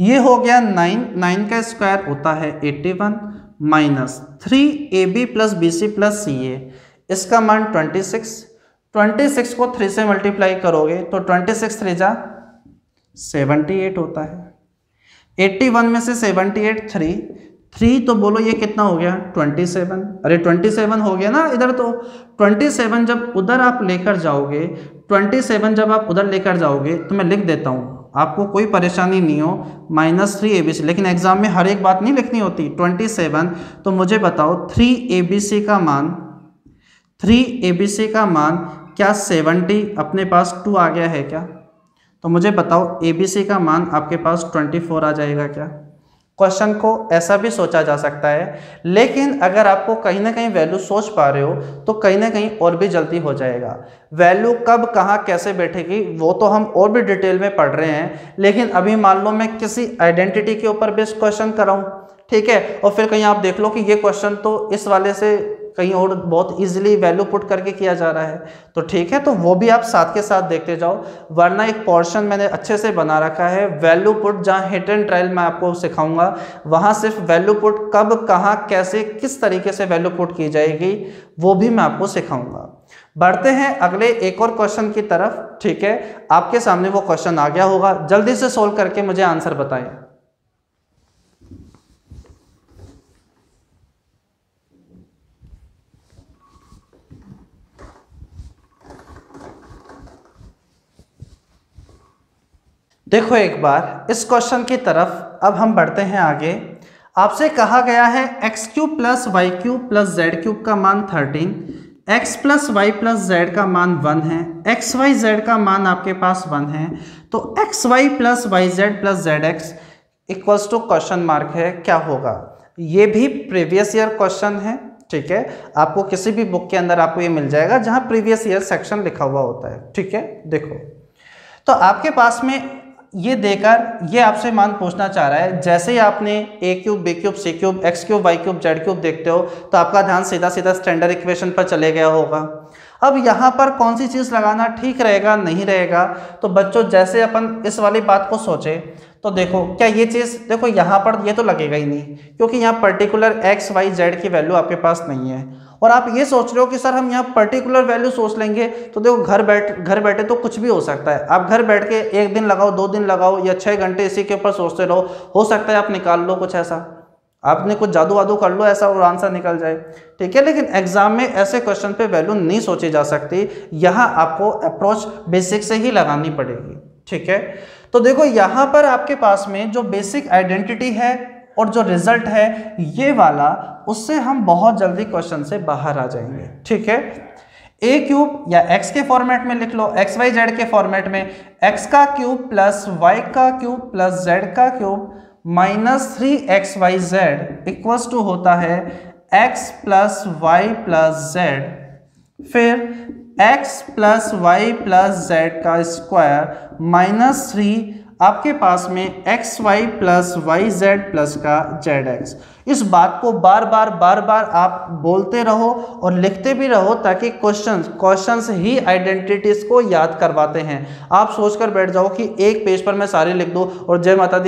ये हो गया 9, 9 का स्क्वायर होता है 81, minus 3ab plus b c plus c a, इसका मान 26। 26 को 3 से मल्टीप्लाई करोगे तो 26 3 जा 78 होता है। 81 में से 78 3 तो बोलो ये कितना हो गया 27। अरे 27 हो गया ना इधर, तो 27 जब उधर आप लेकर जाओगे, 27 जब आप उधर लेकर जाओगे तो मैं लिख देता हूँ, आपको कोई परेशानी नहीं हो, माइनस 3abc, लेकिन एग्जाम में हर एक बात नहीं लिखनी होती। 27 तो मुझे बताओ 3abc का मान, 3abc का मान क्या 70 अपने पास 2 आ गया है क्या? तो मुझे बताओ abc का मान आपके पास 24 आ जाएगा क्या? क्वेश्चन को ऐसा भी सोचा जा सकता है, लेकिन अगर आपको कहीं ना कहीं वैल्यू सोच पा रहे हो तो कहीं ना कहीं और भी जल्दी हो जाएगा। वैल्यू कब कहाँ कैसे बैठेगी वो तो हम और भी डिटेल में पढ़ रहे हैं, लेकिन अभी मान लो मैं किसी आइडेंटिटी के ऊपर बेस्ड क्वेश्चन कराऊँ, ठीक है, और फिर कहीं आप देख लो कि ये क्वेश्चन तो इस वाले से कहीं और बहुत इजीली वैल्यू पुट करके किया जा रहा है, तो ठीक है, तो वो भी आप साथ के साथ देखते जाओ। वरना एक पोर्शन मैंने अच्छे से बना रखा है वैल्यू पुट, जहाँ हिट एंड ट्रायल मैं आपको सिखाऊंगा, वहाँ सिर्फ वैल्यू पुट कब, कहाँ, कैसे, किस तरीके से वैल्यू पुट की जाएगी वो भी मैं आपको सिखाऊंगा। बढ़ते हैं अगले एक और क्वेश्चन की तरफ। ठीक है, आपके सामने वो क्वेश्चन आ गया होगा, जल्दी से सोल्व करके मुझे आंसर बताएं। देखो एक बार इस क्वेश्चन की तरफ अब हम बढ़ते हैं आगे। आपसे कहा गया है x cube plus y cube plus z cube का मान 13, x plus y plus z का मान 1 है, एक्स वाई जेड का मान आपके पास 1 है, तो x y plus y z plus z x equals to question mark है, क्या होगा। ये भी प्रीवियस ईयर क्वेश्चन है। ठीक है, आपको किसी भी बुक के अंदर आपको ये मिल जाएगा जहां प्रीवियस ईयर सेक्शन लिखा हुआ होता है। ठीक है, देखो तो आपके पास में ये देकर ये आपसे मान पूछना चाह रहा है, जैसे ही आपने a cube b cube c cube x cube y cube z cube देखते हो तो आपका ध्यान सीधा सीधा स्टैंडर्ड इक्वेशन पर चले गया होगा। अब यहाँ पर कौन सी चीज़ लगाना ठीक रहेगा, नहीं रहेगा, तो बच्चों जैसे अपन इस वाली बात को सोचे तो देखो क्या ये चीज़, देखो यहाँ पर ये तो लगेगा ही नहीं क्योंकि यहाँ पर्टिकुलर एक्स वाई जेड की वैल्यू आपके पास नहीं है। और आप ये सोच रहे हो कि सर हम यहाँ पर्टिकुलर वैल्यू सोच लेंगे, तो देखो घर बैठे तो कुछ भी हो सकता है। आप घर बैठ के 1 दिन लगाओ, 2 दिन लगाओ या 6 घंटे इसी के ऊपर सोचते रहो, हो सकता है आप निकाल लो कुछ ऐसा, आपने कुछ जादू वादू कर लो ऐसा और आंसर निकल जाए। ठीक है, लेकिन एग्जाम में ऐसे क्वेश्चन पे वैल्यू नहीं सोची जा सकती, यहाँ आपको अप्रोच बेसिक से ही लगानी पड़ेगी। ठीक है, तो देखो यहाँ पर आपके पास में जो बेसिक आइडेंटिटी है और जो रिजल्ट है ये वाला, उससे हम बहुत जल्दी क्वेश्चन से बाहर आ जाएंगे। ठीक है, ए क्यूब या एक्स के फॉर्मेट में लिख लो, एक्स वाई जेड के फॉर्मेट में एक्स का क्यूब प्लस वाई का क्यूब प्लस जेड का cube minus 3 XY Z equals to होता है x plus y plus z, फिर x plus y plus z का स्क्वायर माइनस 3 आपके पास में x y plus y z plus का जेड एक्स। इस बात को बार बार आप बोलते रहो और लिखते भी रहो ताकि क्वेश्चंस ही आइडेंटिटीज को याद करवाते हैं। आप सोचकर बैठ जाओ कि एक पेज पर मैं सारे लिख दूं और जय माता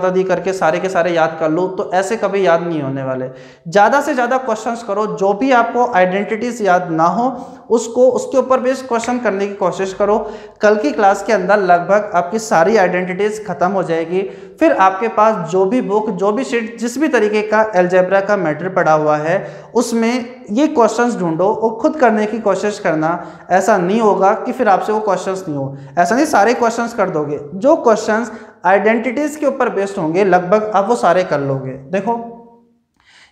दी करके सारे के सारे याद कर लूँ, तो ऐसे कभी याद नहीं होने वाले। ज़्यादा से ज़्यादा क्वेश्चंस करो, जो भी आपको आइडेंटिटीज याद ना हो उसको उसके ऊपर बेस्ड क्वेश्चन करने की कोशिश करो। कल की क्लास के अंदर लगभग आपकी सारी आइडेंटिटीज खत्म हो जाएगी। फिर आपके पास जो भी बुक, जो भी शीट, जिस भी तरीके का अलजेब्रा का मैटर पड़ा हुआ है उसमें ये क्वेश्चंस ढूंढो और खुद करने की कोशिश करना। ऐसा नहीं होगा कि फिर आपसे वो क्वेश्चंस नहीं हो, ऐसा नहीं सारे क्वेश्चंस कर दोगे। जो क्वेश्चंस आइडेंटिटीज के ऊपर बेस्ड होंगे लगभग आप वो सारे कर लोगे। देखो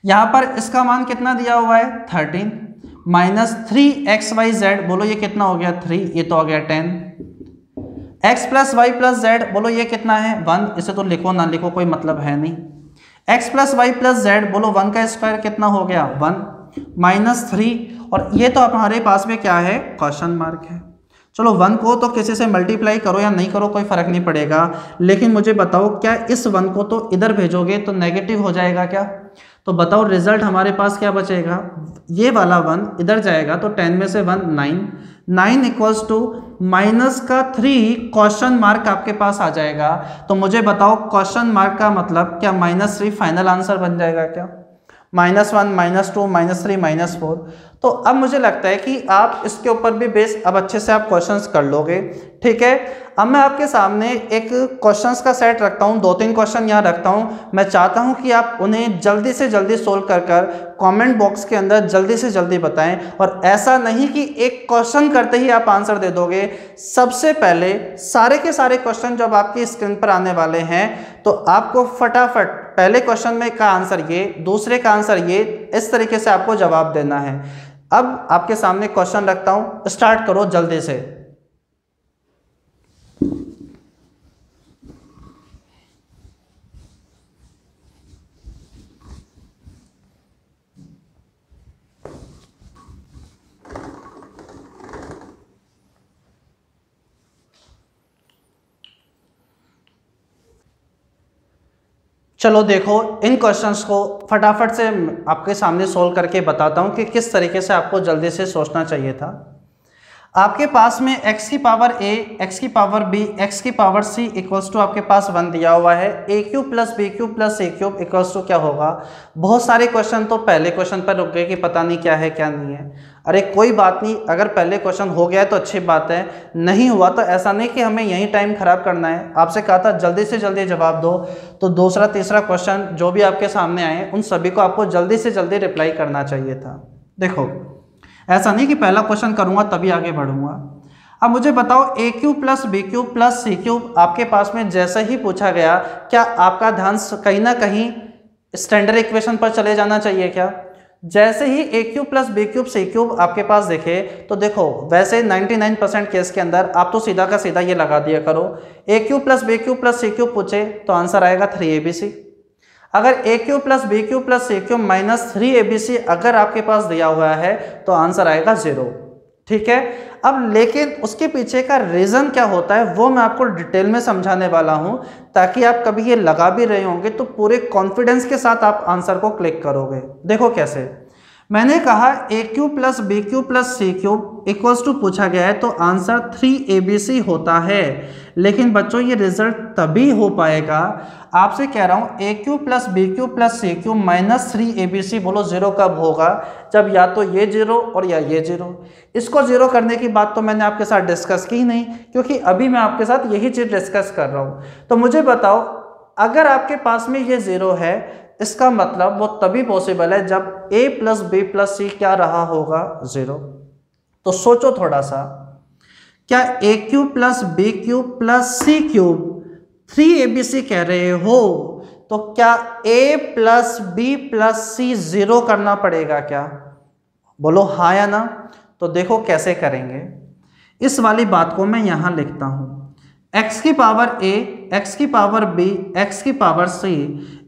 यहाँ पर इसका मान कितना दिया हुआ है 13 माइनस 3 XY Z, बोलो ये कितना हो गया 3, ये तो हो गया 10। x plus y plus z, बोलो ये कितना है 1, इसे तो लिखो ना लिखो कोई मतलब है नहीं। x plus y plus z, बोलो 1 का स्क्वायर कितना हो गया 1 माइनस 3, और ये तो हमारे पास में क्या है क्वेश्चन मार्क है। चलो 1 को तो किसी से मल्टीप्लाई करो या नहीं करो कोई फर्क नहीं पड़ेगा, लेकिन मुझे बताओ क्या इस 1 को तो इधर भेजोगे तो नेगेटिव हो जाएगा क्या? तो बताओ रिजल्ट हमारे पास क्या बचेगा, ये वाला 1 इधर जाएगा तो 10 में से 1 9 इक्वल्स टू माइनस का 3 क्वेश्चन मार्क आपके पास आ जाएगा। तो मुझे बताओ क्वेश्चन मार्क का मतलब क्या -3 फाइनल आंसर बन जाएगा क्या? -1 -2 -3 -4। तो अब मुझे लगता है कि आप इसके ऊपर भी बेस अब अच्छे से आप क्वेश्चंस कर लोगे। ठीक है, अब मैं आपके सामने एक क्वेश्चंस का सेट रखता हूँ, 2-3 क्वेश्चन यहाँ रखता हूँ। मैं चाहता हूँ कि आप उन्हें जल्दी से जल्दी सोल्व कर कमेंट बॉक्स के अंदर जल्दी से जल्दी बताएं। और ऐसा नहीं कि एक क्वेश्चन करते ही आप आंसर दे दोगे। सबसे पहले सारे के सारे क्वेश्चन जब आपकी स्क्रीन पर आने वाले हैं तो आपको फटाफट पहले क्वेश्चन में का आंसर ये, दूसरे का आंसर ये, इस तरीके से आपको जवाब देना है। अब आपके सामने क्वेश्चन रखता हूं, स्टार्ट करो जल्दी से। चलो देखो, इन क्वेश्चंस को फटाफट से आपके सामने सोल्व करके बताता हूँ कि किस तरीके से आपको जल्दी से सोचना चाहिए था। आपके पास में x की पावर a, x की पावर b, x की पावर c इक्वल्स टू आपके पास 1 दिया हुआ है। a cube plus b cube plus c cube equals to क्या होगा। बहुत सारे क्वेश्चन तो पहले क्वेश्चन पर रुक गए कि पता नहीं क्या है क्या नहीं है। अरे कोई बात नहीं, अगर पहले क्वेश्चन हो गया तो अच्छी बात है, नहीं हुआ तो ऐसा नहीं कि हमें यही टाइम खराब करना है। आपसे कहा था जल्दी से जल्दी जवाब दो, तो दूसरा तीसरा क्वेश्चन जो भी आपके सामने आए उन सभी को आपको जल्दी से जल्दी रिप्लाई करना चाहिए था। देखो, ऐसा नहीं कि पहला क्वेश्चन करूंगा तभी आगे बढ़ूंगा। अब मुझे बताओ, a cube plus b cube plus c cube आपके पास में जैसे ही पूछा गया, क्या आपका ध्यान कहीं ना कहीं स्टैंडर्ड इक्वेशन पर चले जाना चाहिए क्या? जैसे ही a cube plus b cube c cube आपके पास देखे तो देखो, वैसे 99% केस के अंदर आप तो सीधा का सीधा ये लगा दिया करो, a cube plus b cube plus c cube पूछे तो आंसर आएगा 3abc। अगर a cube plus b cube plus c cube minus 3abc अगर आपके पास दिया हुआ है तो आंसर आएगा 0। ठीक है, अब लेकिन उसके पीछे का रीज़न क्या होता है वो मैं आपको डिटेल में समझाने वाला हूं, ताकि आप कभी ये लगा भी रहे होंगे तो पूरे कॉन्फिडेंस के साथ आप आंसर को क्लिक करोगे। देखो कैसे, मैंने कहा a cube plus b cube plus c cube equals to पूछा गया है तो आंसर 3abc होता है। लेकिन बच्चों ये रिजल्ट तभी हो पाएगा, आपसे कह रहा हूँ a cube plus b cube plus c cube minus 3abc, बोलो 0 कब होगा? जब या तो ये 0 और या ये 0। इसको 0 करने की बात तो मैंने आपके साथ डिस्कस की नहीं, क्योंकि अभी मैं आपके साथ यही चीज़ डिस्कस कर रहा हूँ। तो मुझे बताओ, अगर आपके पास में ये 0 है, इसका मतलब वो तभी पॉसिबल है जब a प्लस बी प्लस सी क्या रहा होगा? 0। तो सोचो थोड़ा सा, क्या a cube plus b cube plus c cube 3abc कह रहे हो, तो क्या a plus b plus c 0 करना पड़ेगा क्या? बोलो हाँ या ना। तो देखो कैसे करेंगे, इस वाली बात को मैं यहां लिखता हूं, x की पावर a, x की पावर b, x की पावर c।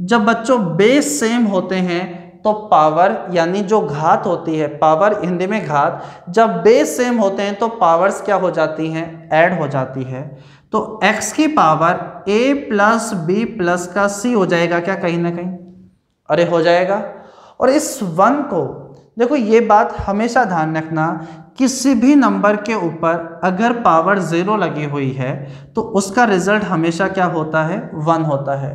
जब बच्चों बेस सेम होते हैं तो पावर यानी जो घात होती है, पावर हिंदी में घात, जब बेस सेम होते हैं तो पावर्स क्या हो जाती हैं? ऐड हो जाती है। तो x की power a plus b plus का c हो जाएगा क्या कहीं ना कहीं? अरे हो जाएगा। और इस 1 को देखो, ये बात हमेशा ध्यान रखना, किसी भी नंबर के ऊपर अगर पावर 0 लगी हुई है तो उसका रिजल्ट हमेशा क्या होता है? 1 होता है।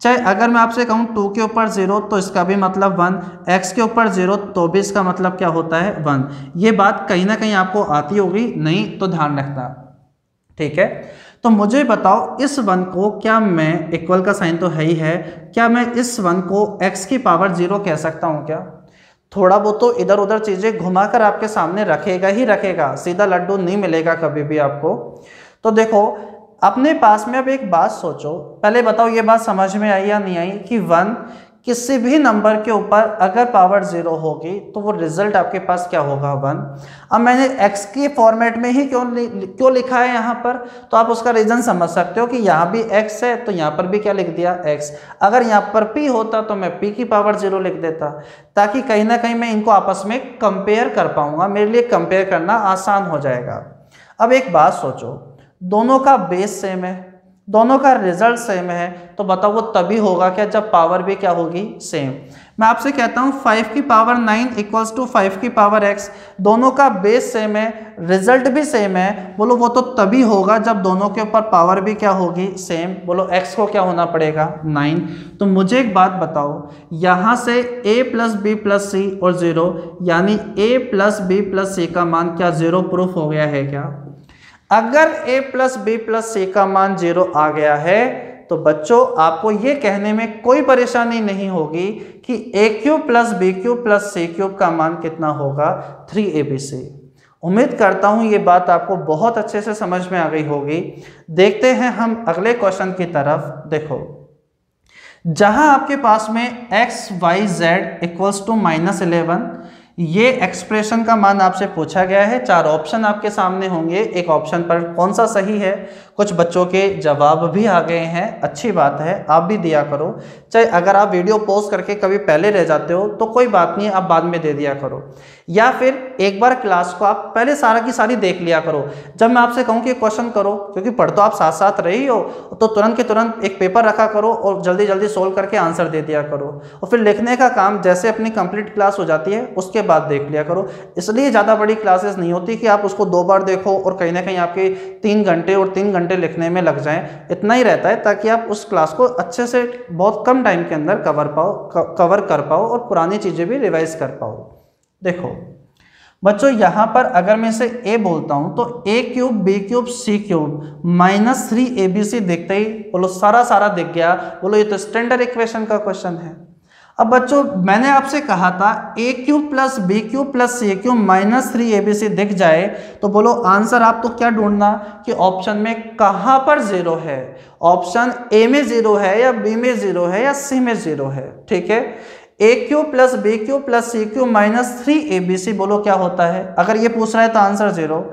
चाहे अगर मैं आपसे कहूँ 2 के ऊपर 0 तो इसका भी मतलब 1, x के ऊपर 0 तो भी इसका मतलब क्या होता है? 1। ये बात कहीं ना कहीं आपको आती होगी, नहीं तो ध्यान रखना। ठीक है, तो मुझे बताओ, इस 1 को क्या मैं, इक्वल का साइन तो है ही है, क्या मैं इस 1 को x की पावर 0 कह सकता हूँ क्या? थोड़ा बहुत तो इधर उधर चीजें घुमाकर आपके सामने रखेगा ही रखेगा, सीधा लड्डू नहीं मिलेगा कभी भी आपको। तो देखो, अपने पास में अब एक बात सोचो, पहले बताओ ये बात समझ में आई या नहीं आई कि 1 किसी भी नंबर के ऊपर अगर पावर 0 होगी तो वो रिजल्ट आपके पास क्या होगा? 1। अब मैंने x के फॉर्मेट में ही क्यों लिखा है यहाँ पर, तो आप उसका रीजन समझ सकते हो कि यहाँ भी x है तो यहाँ पर भी क्या लिख दिया? x। अगर यहाँ पर p होता तो मैं p की पावर 0 लिख देता, ताकि कहीं ना कहीं मैं इनको आपस में कंपेयर कर पाऊंगा, मेरे लिए कंपेयर करना आसान हो जाएगा। अब एक बात सोचो, दोनों का बेस सेम है, दोनों का रिजल्ट सेम है, तो बताओ वो तभी होगा क्या जब पावर भी क्या होगी? सेम। मैं आपसे कहता हूँ 5 की पावर 9 इक्वल्स टू 5 की पावर x, दोनों का बेस सेम है, रिजल्ट भी सेम है, बोलो वो तो तभी होगा जब दोनों के ऊपर पावर भी क्या होगी? सेम। बोलो x को क्या होना पड़ेगा? 9। तो मुझे एक बात बताओ, यहाँ से a plus b plus c और 0, यानी a plus b plus c का मान क्या 0 प्रूफ हो गया है क्या? अगर a plus b plus c का मान 0 आ गया है तो बच्चों आपको ये कहने में कोई परेशानी नहीं होगी कि a cube plus b cube plus c cube का मान कितना होगा? 3abc। उम्मीद करता हूं ये बात आपको बहुत अच्छे से समझ में आ गई होगी। देखते हैं हम अगले क्वेश्चन की तरफ। देखो, जहां आपके पास में x y z equals to -11, ये एक्सप्रेशन का मान आपसे पूछा गया है। 4 ऑप्शन आपके सामने होंगे, एक ऑप्शन पर कौन सा सही है कुछ बच्चों के जवाब भी आ गए हैं, अच्छी बात है, आप भी दिया करो। चाहे अगर आप वीडियो पॉज करके कभी पहले रह जाते हो तो कोई बात नहीं, आप बाद में दे दिया करो, या फिर एक बार क्लास को आप पहले सारा की सारी देख लिया करो। जब मैं आपसे कहूँ कि क्वेश्चन करो, क्योंकि पढ़ तो आप साथ साथ रही हो, तो तुरंत के तुरंत एक पेपर रखा करो और जल्दी जल्दी सोल्व करके आंसर दे दिया करो, और फिर लिखने का काम जैसे अपनी कंप्लीट क्लास हो जाती है उसके बाद देख लिया करो। इसलिए ज़्यादा बड़ी क्लासेस नहीं होती कि आप उसको 2 बार देखो और कहीं ना कहीं आपके 3 घंटे और 3 घंटे लिखने में लग जाएं। इतना ही रहता है ताकि आप उस क्लास को अच्छे से बहुत कम टाइम के अंदर कवर कर पाओ और पुरानी चीज़ें भी रिवाइज कर पाओ। देखो बच्चों, यहाँ पर अगर मैं इसे a बोलता हूँ तो a cube b cube c cube minus 3abc दिखते ही बोलो सारा दिख गया, बोलो ये तो स्टैंडर्ड इक्वेशन का क्वेश्चन है। अब बच्चों मैंने आपसे कहा था a cube plus b cube plus c cube minus 3abc दिख जाए तो बोलो आंसर आप तो क्या ढूंढना कि ऑप्शन में कहाँ पर 0 है, ऑप्शन a में 0 है या b में 0 है या c में 0 है। ठीक है, a cube plus b cube plus c cube minus 3abc बोलो क्या होता है। अगर ये पूछ रहा है तो आंसर 0।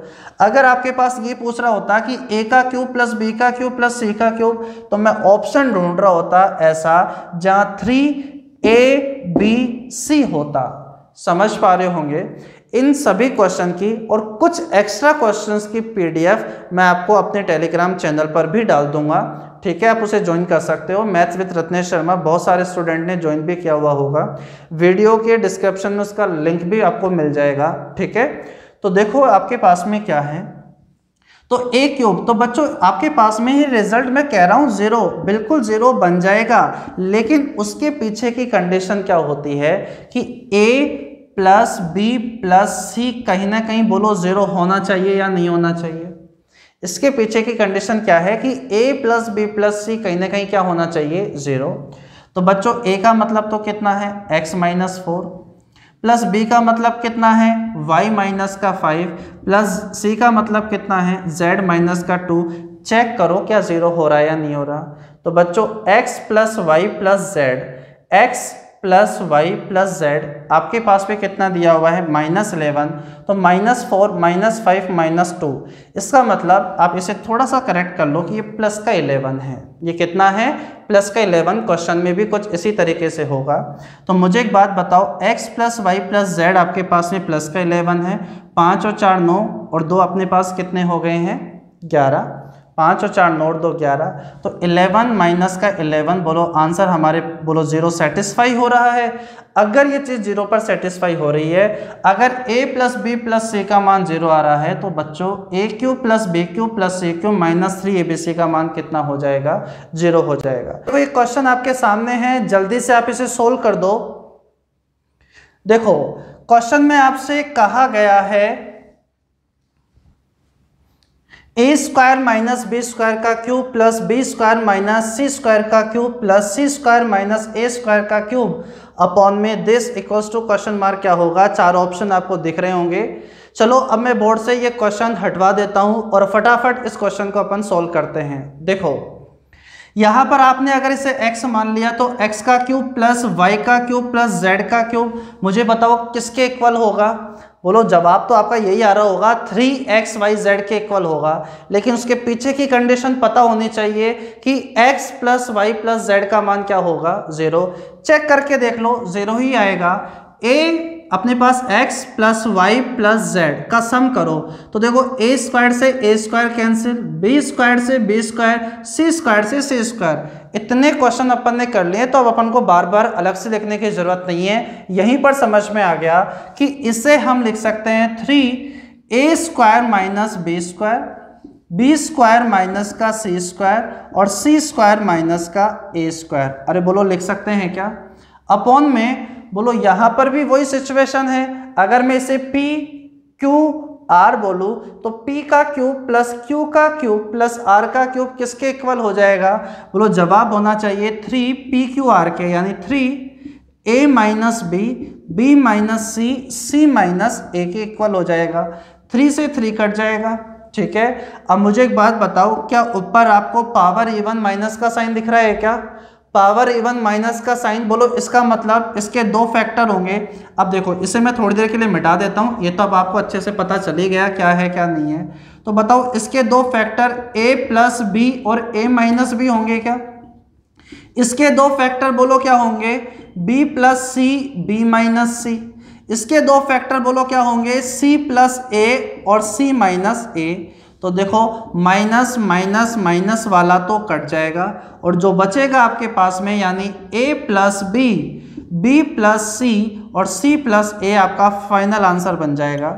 अगर आपके पास ये पूछ रहा होता कि a का क्यूब प्लस b का क्यूब प्लस c का क्यूब, तो मैं ऑप्शन ढूंढ रहा होता ऐसा जहां 3abc होता। समझ पा रहे होंगे। इन सभी क्वेश्चन की और कुछ एक्स्ट्रा क्वेश्चंस की पीडीएफ मैं आपको अपने टेलीग्राम चैनल पर भी डाल दूंगा। ठीक है, आप उसे ज्वाइन कर सकते हो। मैथ्स विद रत्नेश शर्मा बहुत सारे स्टूडेंट ने ज्वाइन भी किया हुआ होगा, वीडियो के डिस्क्रिप्शन में उसका लिंक भी आपको मिल जाएगा। ठीक है, तो देखो आपके पास में क्या है, तो a क्यूब, तो बच्चों आपके पास में ही रिजल्ट मैं कह रहा हूँ 0, बिल्कुल 0 बन जाएगा, लेकिन उसके पीछे की कंडीशन क्या होती है कि a plus b plus c कहीं ना कहीं बोलो 0 होना चाहिए या नहीं होना चाहिए। इसके पीछे की कंडीशन क्या है कि a plus b plus c कहीं ना कहीं क्या होना चाहिए 0। तो बच्चों a का मतलब तो कितना है x माइनस 4, प्लस b का मतलब कितना है y माइनस का 5, प्लस c का मतलब कितना है z माइनस का 2। चेक करो क्या 0 हो रहा है या नहीं हो रहा। तो बच्चों x plus y plus z, x plus y plus z आपके पास में कितना दिया हुआ है -11, तो -4 -5 -2। इसका मतलब आप इसे थोड़ा सा करेक्ट कर लो कि ये प्लस का 11 है। ये कितना है प्लस का 11। क्वेश्चन में भी कुछ इसी तरीके से होगा। तो मुझे एक बात बताओ, x plus y plus z आपके पास में प्लस का 11 है, 5 और 4 9 और 2 अपने पास कितने हो गए हैं 11, 5 और 4 9 और 2 11, तो 11 माइनस का 11 बोलो आंसर हमारे बोलो 0 सेटिस्फाई हो रहा है। अगर ये चीज़ 0 पर सेटिस्फाई हो रही है, अगर a plus b plus c का मान 0 आ रहा है, तो बच्चों a cube plus b cube plus c cube minus 3abc का मान कितना हो जाएगा 0 हो जाएगा। तो ये क्वेश्चन आपके सामने है, जल्दी से आप इसे सोल्व कर दो। देखो क्वेश्चन में आपसे कहा गया है a square minus b square का cube plus b square minus c square का cube plus c square minus a square का क्यूब अपॉन में this equals to question mark क्या होगा। 4 ऑप्शन आपको दिख रहे होंगे। चलो अब मैं बोर्ड से ये क्वेश्चन हटवा देता हूं और फटाफट इस क्वेश्चन को अपन सोल्व करते हैं। देखो यहाँ पर आपने अगर इसे x मान लिया तो x का क्यूब प्लस y का क्यूब प्लस z का क्यूब, मुझे बताओ किसके इक्वल होगा। बोलो जवाब तो आपका यही आ रहा होगा 3xyz के इक्वल होगा, लेकिन उसके पीछे की कंडीशन पता होनी चाहिए कि x plus y plus z का मान क्या होगा 0। चेक करके देख लो 0 ही आएगा। a अपने पास x plus y plus z का सम करो तो देखो a स्क्वायर से a square cancel, b square से b स्क्वायर, c स्क्वायर से c स्क्वायर। इतने क्वेश्चन अपन ने कर लिए तो अब अपन को बार बार अलग से लिखने की जरूरत नहीं है। यहीं पर समझ में आ गया कि इसे हम लिख सकते हैं 3a square minus b square, b square minus का c स्क्वायर और c स्क्वायर माइनस का a स्क्वायर। अरे बोलो लिख सकते हैं क्या अपॉन में। बोलो यहाँ पर भी वही सिचुएशन है। अगर मैं इसे p q r बोलूँ तो p का क्यूब प्लस q का क्यूब प्लस r का क्यूब किसके इक्वल हो जाएगा। बोलो जवाब होना चाहिए 3pqr के, यानी 3a minus b minus c minus a के इक्वल हो जाएगा। 3 से 3 कट जाएगा। ठीक है, अब मुझे एक बात बताओ, क्या ऊपर आपको पावर इवन माइनस का साइन दिख रहा है क्या। पावर इवन माइनस का साइन बोलो, इसका मतलब इसके दो फैक्टर होंगे। अब देखो इसे मैं थोड़ी देर के लिए मिटा देता हूँ, ये तो अब आपको अच्छे से पता चल ही गया क्या है क्या नहीं है। तो बताओ इसके दो फैक्टर a प्लस बी और a माइनस बी होंगे क्या? इसके दो फैक्टर बोलो क्या होंगे? b plus c b minus c. इसके दो फैक्टर बोलो क्या होंगे? c प्लस a और c माइनस a। तो देखो माइनस माइनस माइनस वाला तो कट जाएगा और जो बचेगा आपके पास में यानी a plus b, b plus c और c प्लस a आपका फाइनल आंसर बन जाएगा।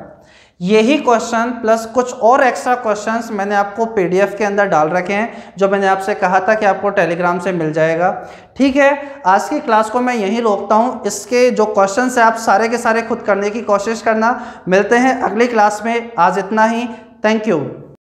यही क्वेश्चन प्लस कुछ और एक्स्ट्रा क्वेश्चंस मैंने आपको पीडीएफ के अंदर डाल रखे हैं, जो मैंने आपसे कहा था कि आपको टेलीग्राम से मिल जाएगा। ठीक है, आज की क्लास को मैं यहीं रोकता हूं। इसके जो क्वेश्चंस है आप सारे के सारे खुद करने की कोशिश करना। मिलते हैं अगली क्लास में, आज इतना ही। Thank you.